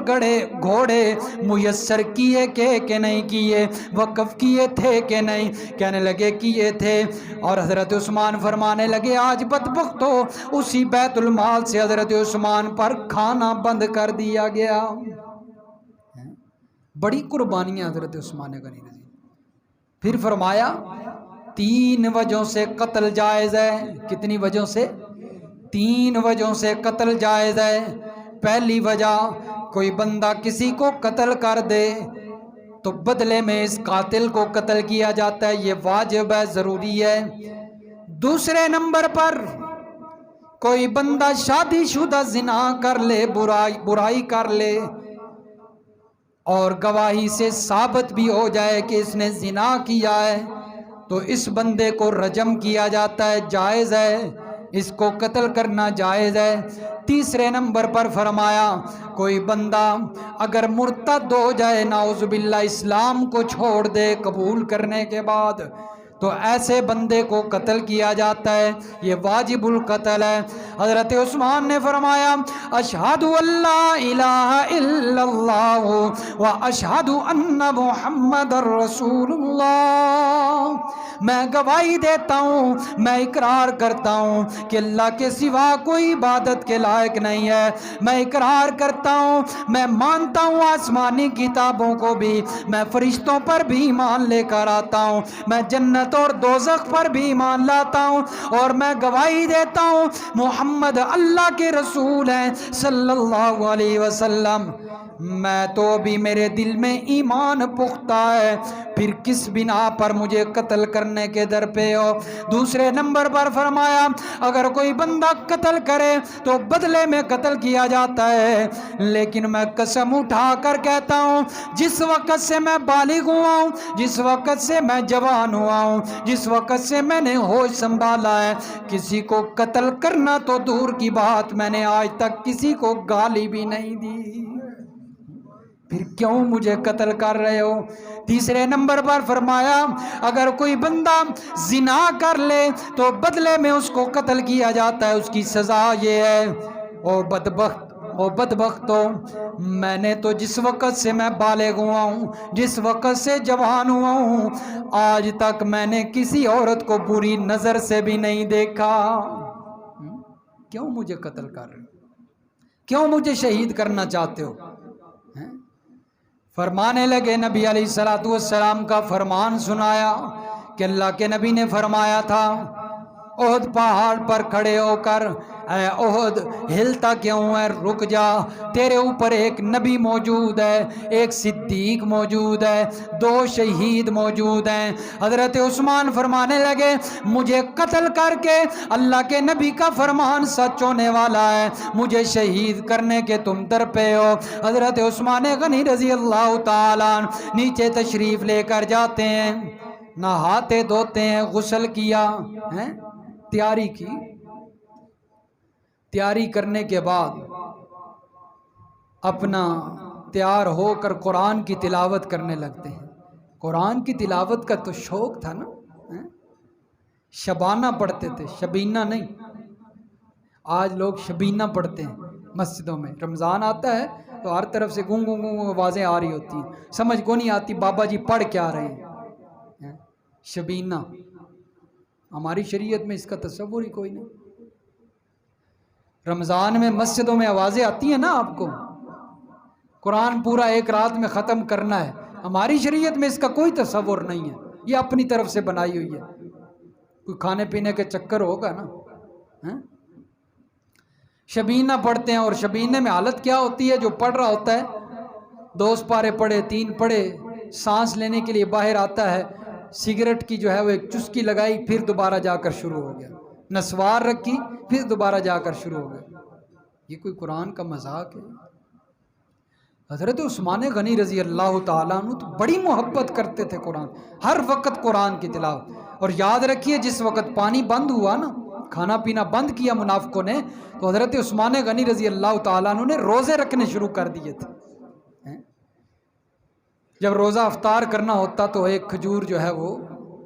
گھوڑے میسر کیے کہ نہیں کیے، وقف کیے تھے کہ نہیں؟ کہنے لگے کیے تھے۔ اور حضرت عثمان فرمانے لگے آج بدبختو، اسی بیت المال سے حضرت عثمان پر کھانا بند کر دیا گیا۔ بڑی قربانیاں حضرت عثمان غنی رضی۔ پھر فرمایا 3 وجہوں سے قتل جائز ہے۔ کتنی وجہوں سے؟ 3 وجہوں سے قتل جائز ہے۔ پہلی وجہ، کوئی بندہ کسی کو قتل کر دے تو بدلے میں اس قاتل کو قتل کیا جاتا ہے، یہ واجب ہے، ضروری ہے۔ دوسرے نمبر پر کوئی بندہ شادی شدہ زنا کر لے، برائی کر لے، اور گواہی سے ثابت بھی ہو جائے کہ اس نے زنا کیا ہے تو اس بندے کو رجم کیا جاتا ہے، جائز ہے، اس کو قتل کرنا جائز ہے۔ تیسرے نمبر پر فرمایا کوئی بندہ اگر مرتد ہو جائے، نعوذ باللہ، اسلام کو چھوڑ دے قبول کرنے کے بعد، تو ایسے بندے کو قتل کیا جاتا ہے، یہ واجب القتل ہے۔ حضرت عثمان نے فرمایا اشہد ان لا الہ الا اللہ و اشہد ان محمد رسول اللہ، میں گواہی دیتا ہوں، میں اقرار کرتا ہوں کہ اللہ کے سوا کوئی عبادت کے لائق نہیں ہے، میں اقرار کرتا ہوں، میں مانتا ہوں آسمانی کتابوں کو بھی، میں فرشتوں پر بھی ایمان لے کر آتا ہوں، میں جنت اور دوزخ پر بھی ایمان لاتا ہوں، اور میں گواہی دیتا ہوں محمد اللہ کے رسول ہیں صلی اللہ علیہ وسلم۔ میں تو ابھی میرے دل میں ایمان پختہ ہے، پھر کس بنا پر مجھے قتل کرنے کے در پہ ہو؟ دوسرے نمبر پر فرمایا اگر کوئی بندہ قتل کرے تو بدلے میں قتل کیا جاتا ہے، لیکن میں قسم اٹھا کر کہتا ہوں جس وقت سے میں بالغ ہوا ہوں، جس وقت سے میں جوان ہوا ہوں، جس وقت سے میں نے ہوش سنبھالا ہے، کسی کو قتل کرنا تو دور کی بات، میں نے آج تک کسی کو گالی بھی نہیں دی، پھر کیوں مجھے قتل کر رہے ہو؟ تیسرے نمبر پر فرمایا اگر کوئی بندہ زنا کر لے تو بدلے میں اس کو قتل کیا جاتا ہے، اس کی سزا یہ ہے، او بدبختو، میں نے تو جس وقت سے میں بالغ ہوا ہوں، جس وقت سے جوان ہوا ہوں، آج تک میں نے کسی عورت کو بری نظر سے بھی نہیں دیکھا، کیوں مجھے قتل کر رہے ہو؟ کیوں مجھے شہید کرنا چاہتے ہو؟ فرمانے لگے، نبی علیہ السلام کا فرمان سنایا کہ اللہ کے نبی نے فرمایا تھا احد پہاڑ پر کھڑے ہو کر، اے احد ہلتا کیوں ہے، رک جا، تیرے اوپر ایک نبی موجود ہے، ایک صدیق موجود ہے، 2 شہید موجود ہیں۔ حضرت عثمان فرمانے لگے مجھے قتل کر کے اللہ کے نبی کا فرمان سچ ہونے والا ہے، مجھے شہید کرنے کے تم در پہ ہو۔ حضرت عثمان غنی رضی اللہ تعالیٰ نیچے تشریف لے کر جاتے ہیں، نہاتے دھوتے ہیں، غسل کیا، تیاری کی، تیاری کرنے کے بعد اپنا تیار ہو کر قرآن کی تلاوت کرنے لگتے ہیں۔ قرآن کی تلاوت کا تو شوق تھا نا، شبانہ پڑھتے تھے، شبینہ نہیں۔ آج لوگ شبینہ پڑھتے ہیں مسجدوں میں، رمضان آتا ہے تو ہر طرف سے گونگ گونگ گونگ آوازیں آ رہی ہوتی ہیں، سمجھ کو نہیں آتی بابا جی پڑھ کیا رہے ہیں۔ شبینہ ہماری شریعت میں اس کا تصور ہی کوئی نہیں۔ رمضان میں مسجدوں میں آوازیں آتی ہیں نا آپ کو، قرآن پورا ایک رات میں ختم کرنا ہے، ہماری شریعت میں اس کا کوئی تصور نہیں ہے، یہ اپنی طرف سے بنائی ہوئی ہے، کوئی کھانے پینے کے چکر ہوگا نا۔ شبینہ پڑھتے ہیں، اور شبینہ میں حالت کیا ہوتی ہے، جو پڑھ رہا ہوتا ہے 2 پارے پڑھے 3 پڑھے، سانس لینے کے لیے باہر آتا ہے، سگریٹ کی جو ہے وہ ایک چسکی لگائی، پھر دوبارہ جا کر شروع ہو گیا، نسوار رکھی، پھر دوبارہ جا کر شروع ہو گیا۔ یہ کوئی قرآن کا مذاق ہے؟ حضرت عثمان غنی رضی اللہ تعالیٰ عنہ تو بڑی محبت کرتے تھے قرآن، ہر وقت قرآن کی تلاوت۔ اور یاد رکھیے جس وقت پانی بند ہوا نا، کھانا پینا بند کیا منافقوں نے، تو حضرت عثمان غنی رضی اللہ تعالیٰ عنہ نے روزے رکھنے شروع کر دیے تھے۔ جب روزہ افطار کرنا ہوتا تو ایک کھجور جو ہے وہ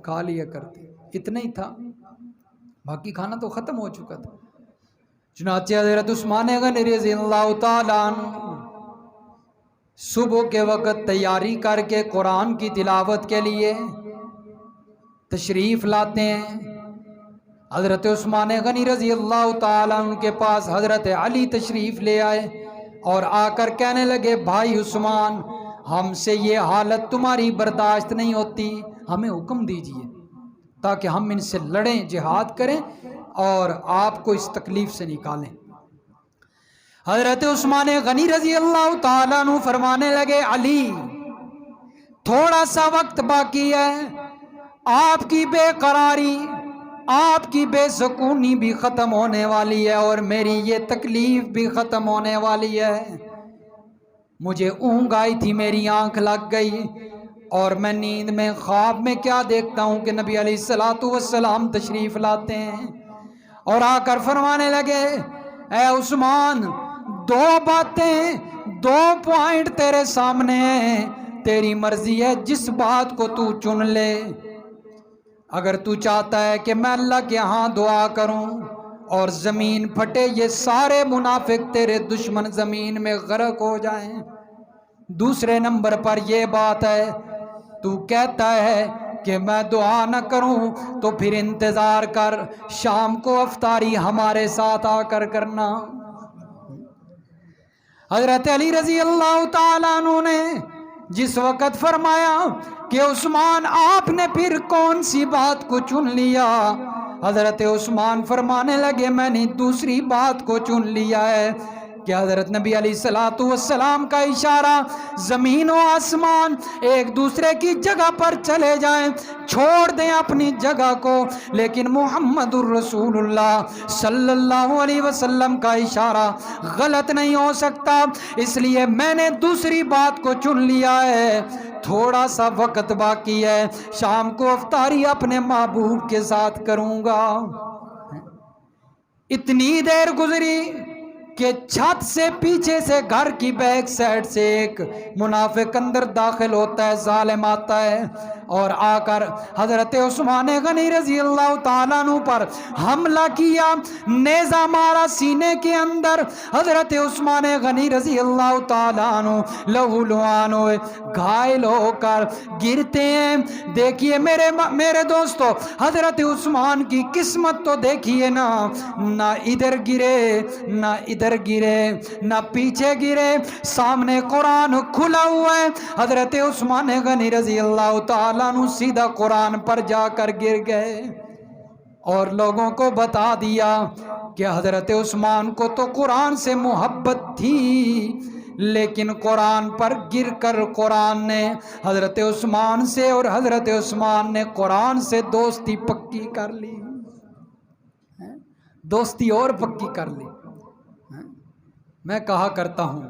کھا لیا کرتے، اتنا ہی تھا، باقی کھانا تو ختم ہو چکا تھا۔ چنانچہ حضرت عثمان غنی رضی اللہ تعالیٰ عنہ صبح کے وقت تیاری کر کے قرآن کی تلاوت کے لیے تشریف لاتے ہیں۔ حضرت عثمان غنی رضی اللہ تعالیٰ عنہ کے پاس حضرت علی تشریف لے آئے اور آ کر کہنے لگے بھائی عثمان، ہم سے یہ حالت تمہاری برداشت نہیں ہوتی، ہمیں حکم دیجئے تاکہ ہم ان سے لڑیں، جہاد کریں اور آپ کو اس تکلیف سے نکالیں۔ حضرت عثمان غنی رضی اللہ تعالیٰ عنہ فرمانے لگے علی، تھوڑا سا وقت باقی ہے، آپ کی بے قراری، آپ کی بے سکونی بھی ختم ہونے والی ہے اور میری یہ تکلیف بھی ختم ہونے والی ہے۔ مجھے اونگ آئی تھی، میری آنکھ لگ گئی، اور میں نیند میں خواب میں کیا دیکھتا ہوں کہ نبی علیہ الصلوۃ والسلام تشریف لاتے ہیں اور آ کر فرمانے لگے، اے عثمان، دو باتیں، دو پوائنٹ تیرے سامنے ہیں، تیری مرضی ہے، جس بات کو تو چن لے۔ اگر تو چاہتا ہے کہ میں اللہ کے ہاں دعا کروں اور زمین پھٹے، یہ سارے منافق تیرے دشمن زمین میں غرق ہو جائیں۔ دوسرے نمبر پر یہ بات ہے، تو کہتا ہے کہ میں دعا نہ کروں تو پھر انتظار کر، شام کو افطاری ہمارے ساتھ آ کر کرنا۔ حضرت علی رضی اللہ تعالیٰ عنہ نے جس وقت فرمایا کہ عثمان آپ نے پھر کون سی بات کو چن لیا، حضرت عثمان فرمانے لگے میں نے دوسری بات کو چن لیا ہے کہ حضرت نبی علیہ الصلوۃ والسلام کا اشارہ، زمین و آسمان ایک دوسرے کی جگہ پر چلے جائیں، چھوڑ دیں اپنی جگہ کو، لیکن محمد الرسول اللہ صلی اللہ علیہ وسلم کا اشارہ غلط نہیں ہو سکتا، اس لیے میں نے دوسری بات کو چن لیا ہے۔ تھوڑا سا وقت باقی ہے، شام کو افطاری اپنے محبوب کے ساتھ کروں گا۔ اتنی دیر گزری کہ چھت سے پیچھے سے گھر کی بیک سائڈ سے ایک منافق اندر داخل ہوتا ہے، ظالم آتا ہے اور آ کر حضرت عثمان غنی رضی اللہ تعالیٰ عنہ پر حملہ کیا، نیزہ مارا سینے کے اندر، حضرت عثمان غنی رضی اللہ تعالیٰ عنہ لہو لعان ہوئے، گھائل ہو کر گرتے ہیں۔ دیکھیے میرے دوستو، حضرت عثمان کی قسمت تو دیکھیے نا، نہ ادھر گرے نہ ادھر گرے نہ پیچھے گرے، سامنے قرآن کھلا ہوا ہے، حضرت عثمان غنی رضی اللہ تعالیٰ عنہ سیدھا قرآن پر جا کر گر گئے اور لوگوں کو بتا دیا کہ حضرت عثمان کو تو قرآن سے محبت تھی، لیکن قرآن پر گر کر قرآن نے حضرت عثمان سے اور حضرت عثمان نے قرآن سے دوستی پکی کر لی، دوستی اور پکی کر لی۔ میں کہا کرتا ہوں،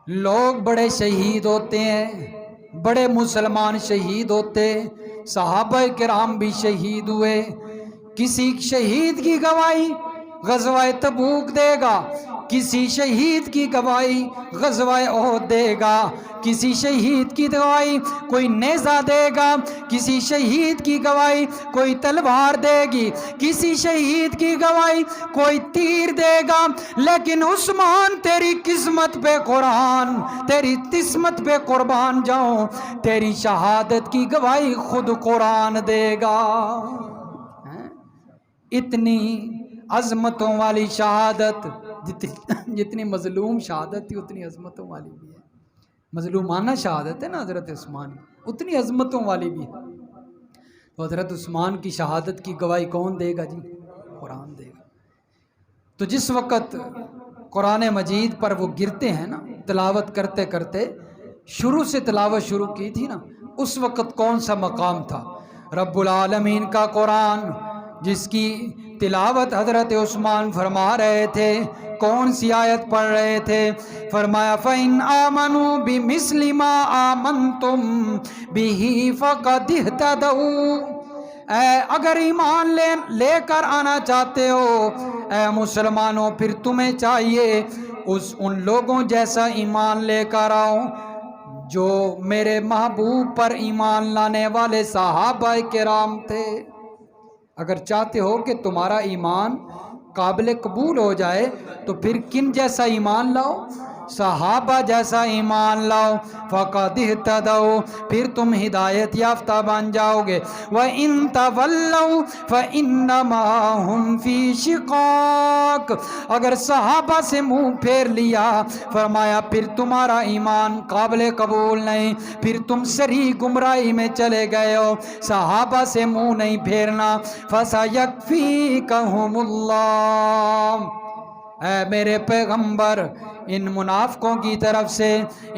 لوگ بڑے شہید ہوتے ہیں، بڑے مسلمان شہید ہوتے، صحابہ کرام بھی شہید ہوئے، کسی شہید کی گواہی غزوہ تبوک دے گا، کسی شہید کی گواہی غزوہ احد دے گا، کسی شہید کی گواہی کوئی نیزہ دے گا، کسی شہید کی گواہی کوئی تلوار دے گی، کسی شہید کی گواہی کوئی تیر دے گا، لیکن عثمان تیری قسمت پہ قرآن، تیری قسمت پہ قربان جاؤں، تیری شہادت کی گواہی خود قرآن دے گا۔ اتنی عظمتوں والی شہادت، جتنی مظلوم شہادت تھی اتنی عظمتوں والی بھی ہے، مظلومانہ شہادت ہے نا حضرت عثمان، اتنی عظمتوں والی بھی ہے۔ تو حضرت عثمان کی شہادت کی گواہی کون دے گا جی؟ قرآن دے گا۔ تو جس وقت قرآن مجید پر وہ گرتے ہیں نا، تلاوت کرتے کرتے، شروع سے تلاوت شروع کی تھی نا، اس وقت کون سا مقام تھا؟ رب العالمین کا قرآن جس کی تلاوت حضرت عثمان فرما رہے تھے، کون سی آیت پڑھ رہے تھے؟ فرمایا فَإِنْ آمَنُوا بِمِثْلِ مَا آمَنْتُمْ بِهِ فَقَدِ اهْتَدَوْا۔ اگر ایمان لے کر آنا چاہتے ہو اے مسلمانوں، پھر تمہیں چاہیے ان لوگوں جیسا ایمان لے کر آؤ جو میرے محبوب پر ایمان لانے والے صحابہ کرام تھے۔ اگر چاہتے ہو کہ تمہارا ایمان قابل قبول ہو جائے تو پھر کن جیسا ایمان لاؤ؟ صحابہ جیسا ایمان لاؤ، فقد اہتدوا، پھر تم ہدایت یافتہ بن جاؤ گے۔ وَإِن تَوَلَّوْا فَإِنَّمَا هُمْ فِي شِقَاقٍ، اگر صحابہ سے منہ پھیر لیا، فرمایا پھر تمہارا ایمان قابل قبول نہیں، پھر تم صریح گمراہی میں چلے گئے ہو، صحابہ سے منہ نہیں پھیرنا۔ فَسَيَكْفِيكَهُمُ اللَّهُ، اے میرے پیغمبر، ان منافقوں کی طرف سے،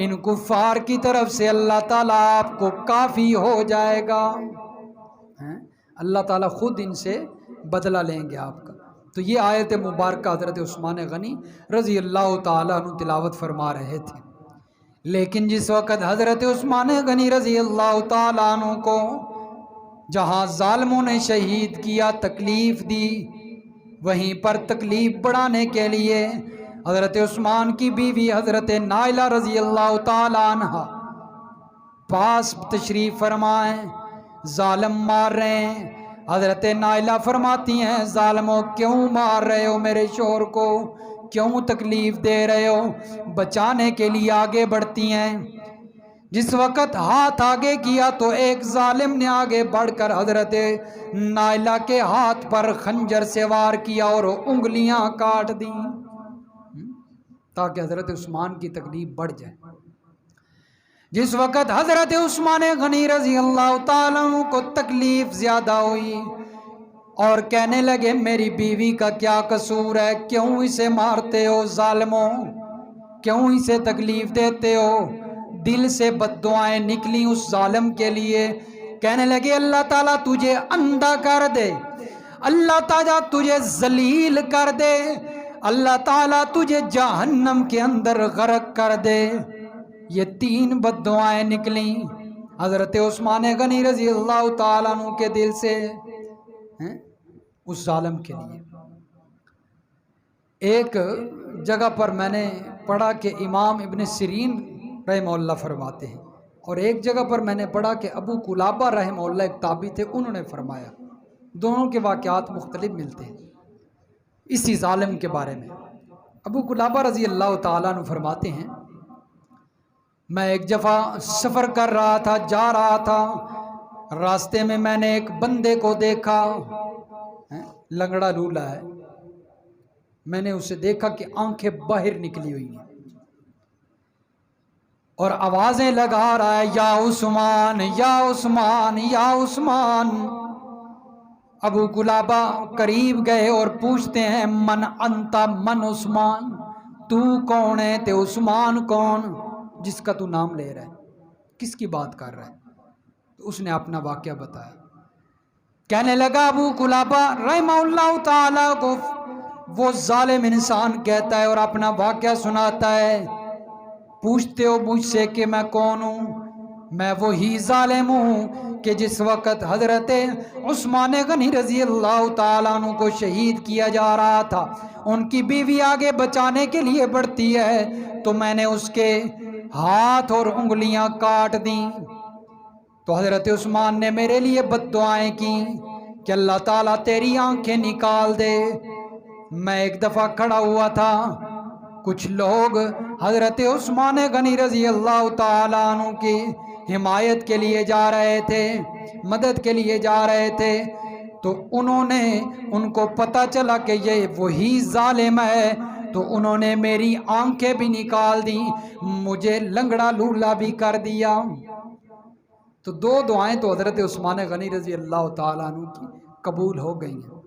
ان کفار کی طرف سے اللہ تعالیٰ آپ کو کافی ہو جائے گا، اللہ تعالیٰ خود ان سے بدلہ لیں گے آپ کا۔ تو یہ آیت مبارکہ حضرت عثمان غنی رضی اللہ تعالیٰ عنہ تلاوت فرما رہے تھے۔ لیکن جس وقت حضرت عثمان غنی رضی اللہ تعالیٰ عنہ کو جہاں ظالموں نے شہید کیا، تکلیف دی، وہیں پر تکلیف بڑھانے کے لیے حضرت عثمان کی بیوی حضرت نائلہ رضی اللہ تعالیٰ عنہ پاس تشریف فرمائیں، ظالم مار رہے ہیں۔ حضرت نائلہ فرماتی ہیں، ظالموں کیوں مار رہے ہو میرے شوہر کو، کیوں تکلیف دے رہے ہو؟ بچانے کے لیے آگے بڑھتی ہیں۔ جس وقت ہاتھ آگے کیا تو ایک ظالم نے آگے بڑھ کر حضرت نائلہ کے ہاتھ پر خنجر سے وار کیا اور انگلیاں کاٹ دیں تاکہ حضرت عثمان کی تکلیف بڑھ جائے۔ جس وقت حضرت عثمان غنی رضی اللہ تعالیٰ عنہ کو تکلیف زیادہ ہوئی اور کہنے لگے میری بیوی کا کیا قصور ہے، کیوں اسے مارتے ہو ظالموں، کیوں اسے تکلیف دیتے ہو؟ دل سے بد دعائیں نکلی اس ظالم کے لیے۔ کہنے لگے اللہ تعالیٰ تجھے اندھا کر دے، اللہ تعالیٰ تجھے ذلیل کر دے، اللہ تعالیٰ تجھے جہنم کے اندر غرق کر دے۔ یہ 3 بد دعائیں نکلیں حضرت عثمان غنی رضی اللہ تعالیٰ عنہ کے دل سے اس ظالم کے لیے۔ ایک جگہ پر میں نے پڑھا کہ امام ابن سیرین رحمہ اللہ فرماتے ہیں، اور ایک جگہ پر میں نے پڑھا کہ ابو قلابہ رحمہ اللہ ایک تابعی تھے، انہوں نے فرمایا۔ دونوں کے واقعات مختلف ملتے ہیں اسی ظالم کے بارے میں۔ ابو قلابہ رضی اللہ تعالیٰ عنہ فرماتے ہیں میں ایک دفعہ سفر کر رہا تھا، جا رہا تھا، راستے میں نے ایک بندے کو دیکھا، لنگڑا لولا ہے، میں نے اسے دیکھا کہ آنکھیں باہر نکلی ہوئی ہیں اور آوازیں لگا رہا ہے یا عثمان یا عثمان یا عثمان۔ ابو قلابہ قریب گئے اور پوچھتے ہیں من انت من عثمان، تو کون ہے تے عثمان کون جس کا تو نام لے رہا ہے، کس کی بات کر رہا ہے؟ تو اس نے اپنا واقعہ بتایا۔ کہنے لگا ابو قلابہ رحمہ اللہ تعالیٰ کو وہ ظالم انسان کہتا ہے اور اپنا واقعہ سناتا ہے، پوچھتے ہو مجھ سے کہ میں کون ہوں؟ میں وہی ظالم ہوں کہ جس وقت حضرت عثمان غنی رضی اللہ تعالیٰ عنہ کو شہید کیا جا رہا تھا، ان کی بیوی آگے بچانے کے لیے بڑھتی ہے تو میں نے اس کے ہاتھ اور انگلیاں کاٹ دیں۔ تو حضرت عثمان نے میرے لیے بد دعائیں کی کہ اللہ تعالیٰ تیری آنکھیں نکال دے۔ میں ایک دفعہ کھڑا ہوا تھا، کچھ لوگ حضرت عثمان غنی رضی اللہ تعالیٰ عنہ کی حمایت کے لیے جا رہے تھے، مدد کے لیے جا رہے تھے، تو انہوں نے ان کو پتہ چلا کہ یہ وہی ظالم ہے، تو انہوں نے میری آنکھیں بھی نکال دیں، مجھے لنگڑا لولا بھی کر دیا۔ تو 2 دعائیں تو حضرت عثمان غنی رضی اللہ تعالیٰ عنہ کی قبول ہو گئی ہیں،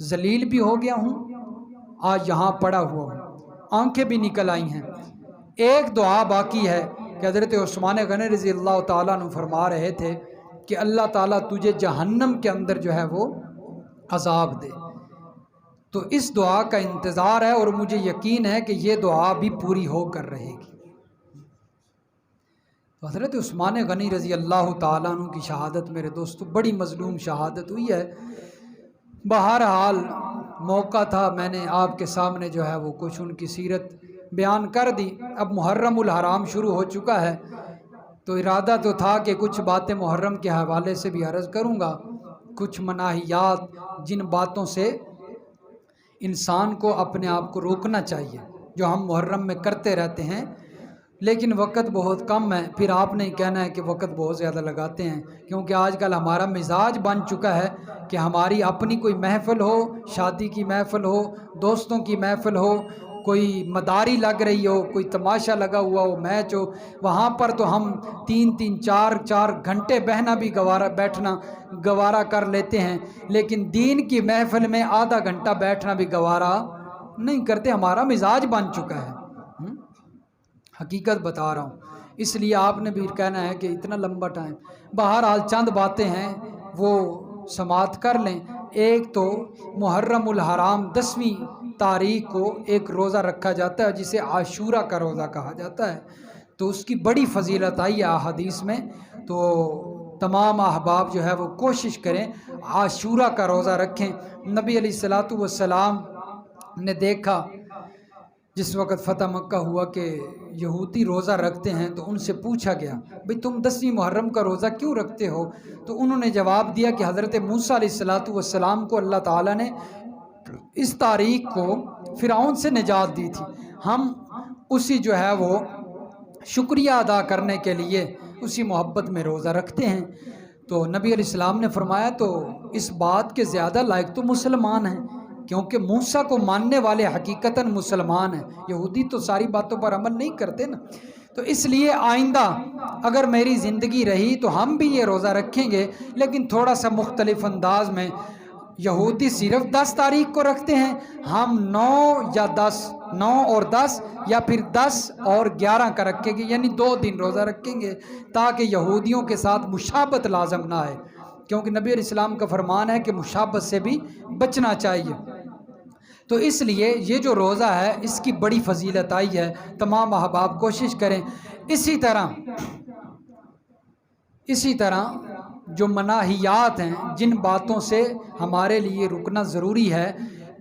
ذلیل بھی ہو گیا ہوں، آج یہاں پڑا ہوا ہوں، آنکھیں بھی نکل آئی ہیں۔ ایک دعا باقی ہے کہ حضرت عثمان غنی رضی اللہ تعالیٰ عنہ فرما رہے تھے کہ اللہ تعالیٰ تجھے جہنم کے اندر جو ہے وہ عذاب دے۔ تو اس دعا کا انتظار ہے اور مجھے یقین ہے کہ یہ دعا بھی پوری ہو کر رہے گی۔ تو حضرت عثمان غنی رضی اللہ تعالیٰ عنہ کی شہادت میرے دوستو بڑی مظلوم شہادت ہوئی ہے۔ بہرحال موقع تھا، میں نے آپ کے سامنے جو ہے وہ کچھ ان کی سیرت بیان کر دی۔ اب محرم الحرام شروع ہو چکا ہے تو ارادہ تو تھا کہ کچھ باتیں محرم کے حوالے سے بھی عرض کروں گا، کچھ مناہیات جن باتوں سے انسان کو اپنے آپ کو روکنا چاہیے جو ہم محرم میں کرتے رہتے ہیں، لیکن وقت بہت کم ہے، پھر آپ نے کہنا ہے کہ وقت بہت زیادہ لگاتے ہیں، کیونکہ آج کل ہمارا مزاج بن چکا ہے کہ ہماری اپنی کوئی محفل ہو، شادی کی محفل ہو، دوستوں کی محفل ہو، کوئی مداری لگ رہی ہو، کوئی تماشا لگا ہوا ہو، میچ ہو، وہاں پر تو ہم 3 4 گھنٹے بیٹھنا گوارا کر لیتے ہیں، لیکن دین کی محفل میں آدھا گھنٹہ بیٹھنا بھی گوارا نہیں کرتے۔ ہمارا مزاج بن چکا ہے، حقیقت بتا رہا ہوں، اس لیے آپ نے بھی کہنا ہے کہ اتنا لمبا ٹائم۔ بہرحال چند باتیں ہیں وہ سماعت کر لیں۔ ایک تو محرم الحرام 10ویں تاریخ کو ایک روزہ رکھا جاتا ہے جسے عاشورہ کا روزہ کہا جاتا ہے، تو اس کی بڑی فضیلت آئی ہے احادیث میں۔ تو تمام احباب جو ہے وہ کوشش کریں عاشورہ کا روزہ رکھیں۔ نبی علیہ الصلوۃ والسلام نے دیکھا جس وقت فتح مکہ ہوا کہ یہودی روزہ رکھتے ہیں، تو ان سے پوچھا گیا بھئی تم 10ویں محرم کا روزہ کیوں رکھتے ہو؟ تو انہوں نے جواب دیا کہ حضرت موسیٰ علیہ الصلوۃ والسلام کو اللہ تعالیٰ نے اس تاریخ کو فرعون سے نجات دی تھی، ہم اسی جو ہے وہ شکریہ ادا کرنے کے لیے اسی محبت میں روزہ رکھتے ہیں۔ تو نبی علیہ السلام نے فرمایا تو اس بات کے زیادہ لائق تو مسلمان ہیں، کیونکہ موسیٰ کو ماننے والے حقیقتاً مسلمان ہیں، یہودی تو ساری باتوں پر عمل نہیں کرتے نا۔ تو اس لیے آئندہ اگر میری زندگی رہی تو ہم بھی یہ روزہ رکھیں گے، لیکن تھوڑا سا مختلف انداز میں۔ یہودی صرف 10 تاریخ کو رکھتے ہیں، ہم 9 اور 10 یا پھر 10 اور 11 کا رکھیں گے، یعنی 2 دن روزہ رکھیں گے تاکہ یہودیوں کے ساتھ مشابہت لازم نہ آئے، کیونکہ نبی علیہ السلام کا فرمان ہے کہ مشابہت سے بھی بچنا چاہیے۔ تو اس لیے یہ جو روزہ ہے اس کی بڑی فضیلت آئی ہے، تمام احباب کوشش کریں۔ اسی طرح جو مناہیات ہیں، جن باتوں سے ہمارے لیے رکنا ضروری ہے،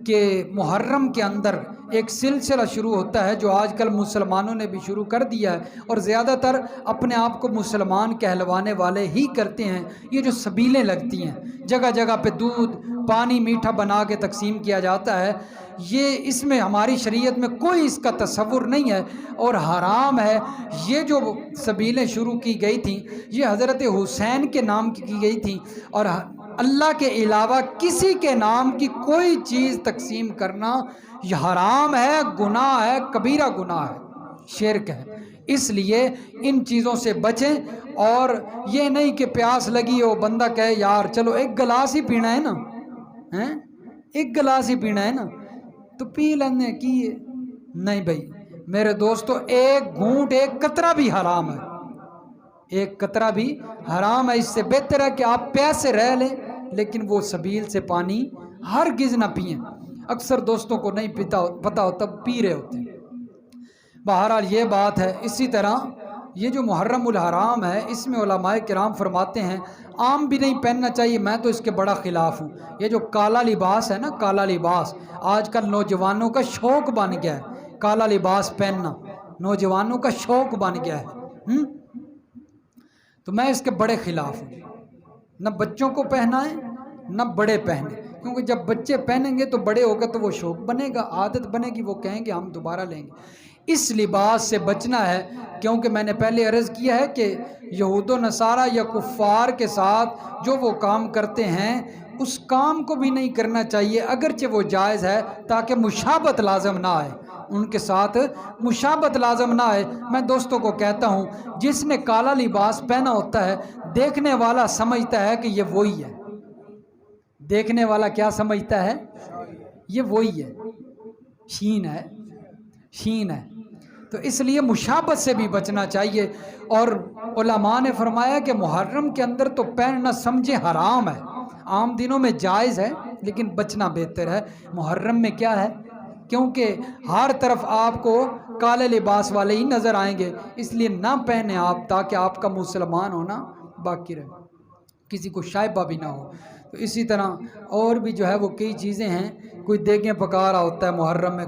کہ محرم کے اندر ایک سلسلہ شروع ہوتا ہے جو آج کل مسلمانوں نے بھی شروع کر دیا ہے، اور زیادہ تر اپنے آپ کو مسلمان کہلوانے والے ہی کرتے ہیں۔ یہ جو سبیلیں لگتی ہیں، جگہ جگہ پہ دودھ پانی میٹھا بنا کے تقسیم کیا جاتا ہے، یہ اس میں ہماری شریعت میں کوئی اس کا تصور نہیں ہے اور حرام ہے۔ یہ جو سبیلیں شروع کی گئی تھیں یہ حضرت حسین کے نام کی گئی تھیں، اور اللہ کے علاوہ کسی کے نام کی کوئی چیز تقسیم کرنا یہ حرام ہے، گناہ ہے، کبیرہ گناہ ہے، شرک ہے۔ اس لیے ان چیزوں سے بچیں، اور یہ نہیں کہ پیاس لگی ہو بندہ کہے یار چلو ایک گلاس ہی پینا ہے نا، ایک گلاس ہی پینا ہے نا تو پی لینے کی، نہیں بھائی میرے دوستو، ایک گھونٹ ایک قطرہ بھی حرام ہے، ایک قطرہ بھی حرام ہے۔ اس سے بہتر ہے کہ آپ پیاسے رہ لیں لیکن وہ سبیل سے پانی ہرگز نہ پئیں۔ اکثر دوستوں کو نہیں پتہ ہوتا، پی رہے ہوتے ہیں۔ بہرحال یہ بات ہے۔ اسی طرح یہ جو محرم الحرام ہے اس میں علماء کرام فرماتے ہیں عام بھی نہیں پہننا چاہیے، میں تو اس کے بڑا خلاف ہوں۔ یہ جو کالا لباس ہے نا، کالا لباس آج کل نوجوانوں کا شوق بن گیا ہے، کالا لباس پہننا نوجوانوں کا شوق بن گیا ہے، تو میں اس کے بڑے خلاف ہوں۔ نہ بچوں کو پہنائیں نہ بڑے پہنیں، کیونکہ جب بچے پہنیں گے تو بڑے ہو گئے تو وہ شوق بنے گا، عادت بنے گی، وہ کہیں گے ہم دوبارہ لیں گے۔ اس لباس سے بچنا ہے، کیونکہ میں نے پہلے عرض کیا ہے کہ یہود و نصارہ یا کفار کے ساتھ جو وہ کام کرتے ہیں اس کام کو بھی نہیں کرنا چاہیے، اگرچہ وہ جائز ہے، تاکہ مشابہت لازم نہ آئے، ان کے ساتھ مشابہت لازم نہ آئے۔ میں دوستوں کو کہتا ہوں جس نے کالا لباس پہنا ہوتا ہے دیکھنے والا سمجھتا ہے کہ یہ وہی ہے، دیکھنے والا کیا سمجھتا ہے؟ یہ وہی ہے، شین ہے، شین ہے۔ تو اس لیے مشابہت سے بھی بچنا چاہیے، اور علماء نے فرمایا کہ محرم کے اندر تو پہننا سمجھے حرام ہے، عام دنوں میں جائز ہے لیکن بچنا بہتر ہے۔ محرم میں کیا ہے، کیونکہ ہر طرف آپ کو کالے لباس والے ہی نظر آئیں گے، اس لیے نہ پہنے آپ، تاکہ آپ کا مسلمان ہونا باقی رہے، کسی کو شائبہ بھی نہ ہو۔ تو اسی طرح اور بھی جو ہے وہ کئی چیزیں ہیں، کوئی دیگیں پکا رہا ہوتا ہے محرم میں،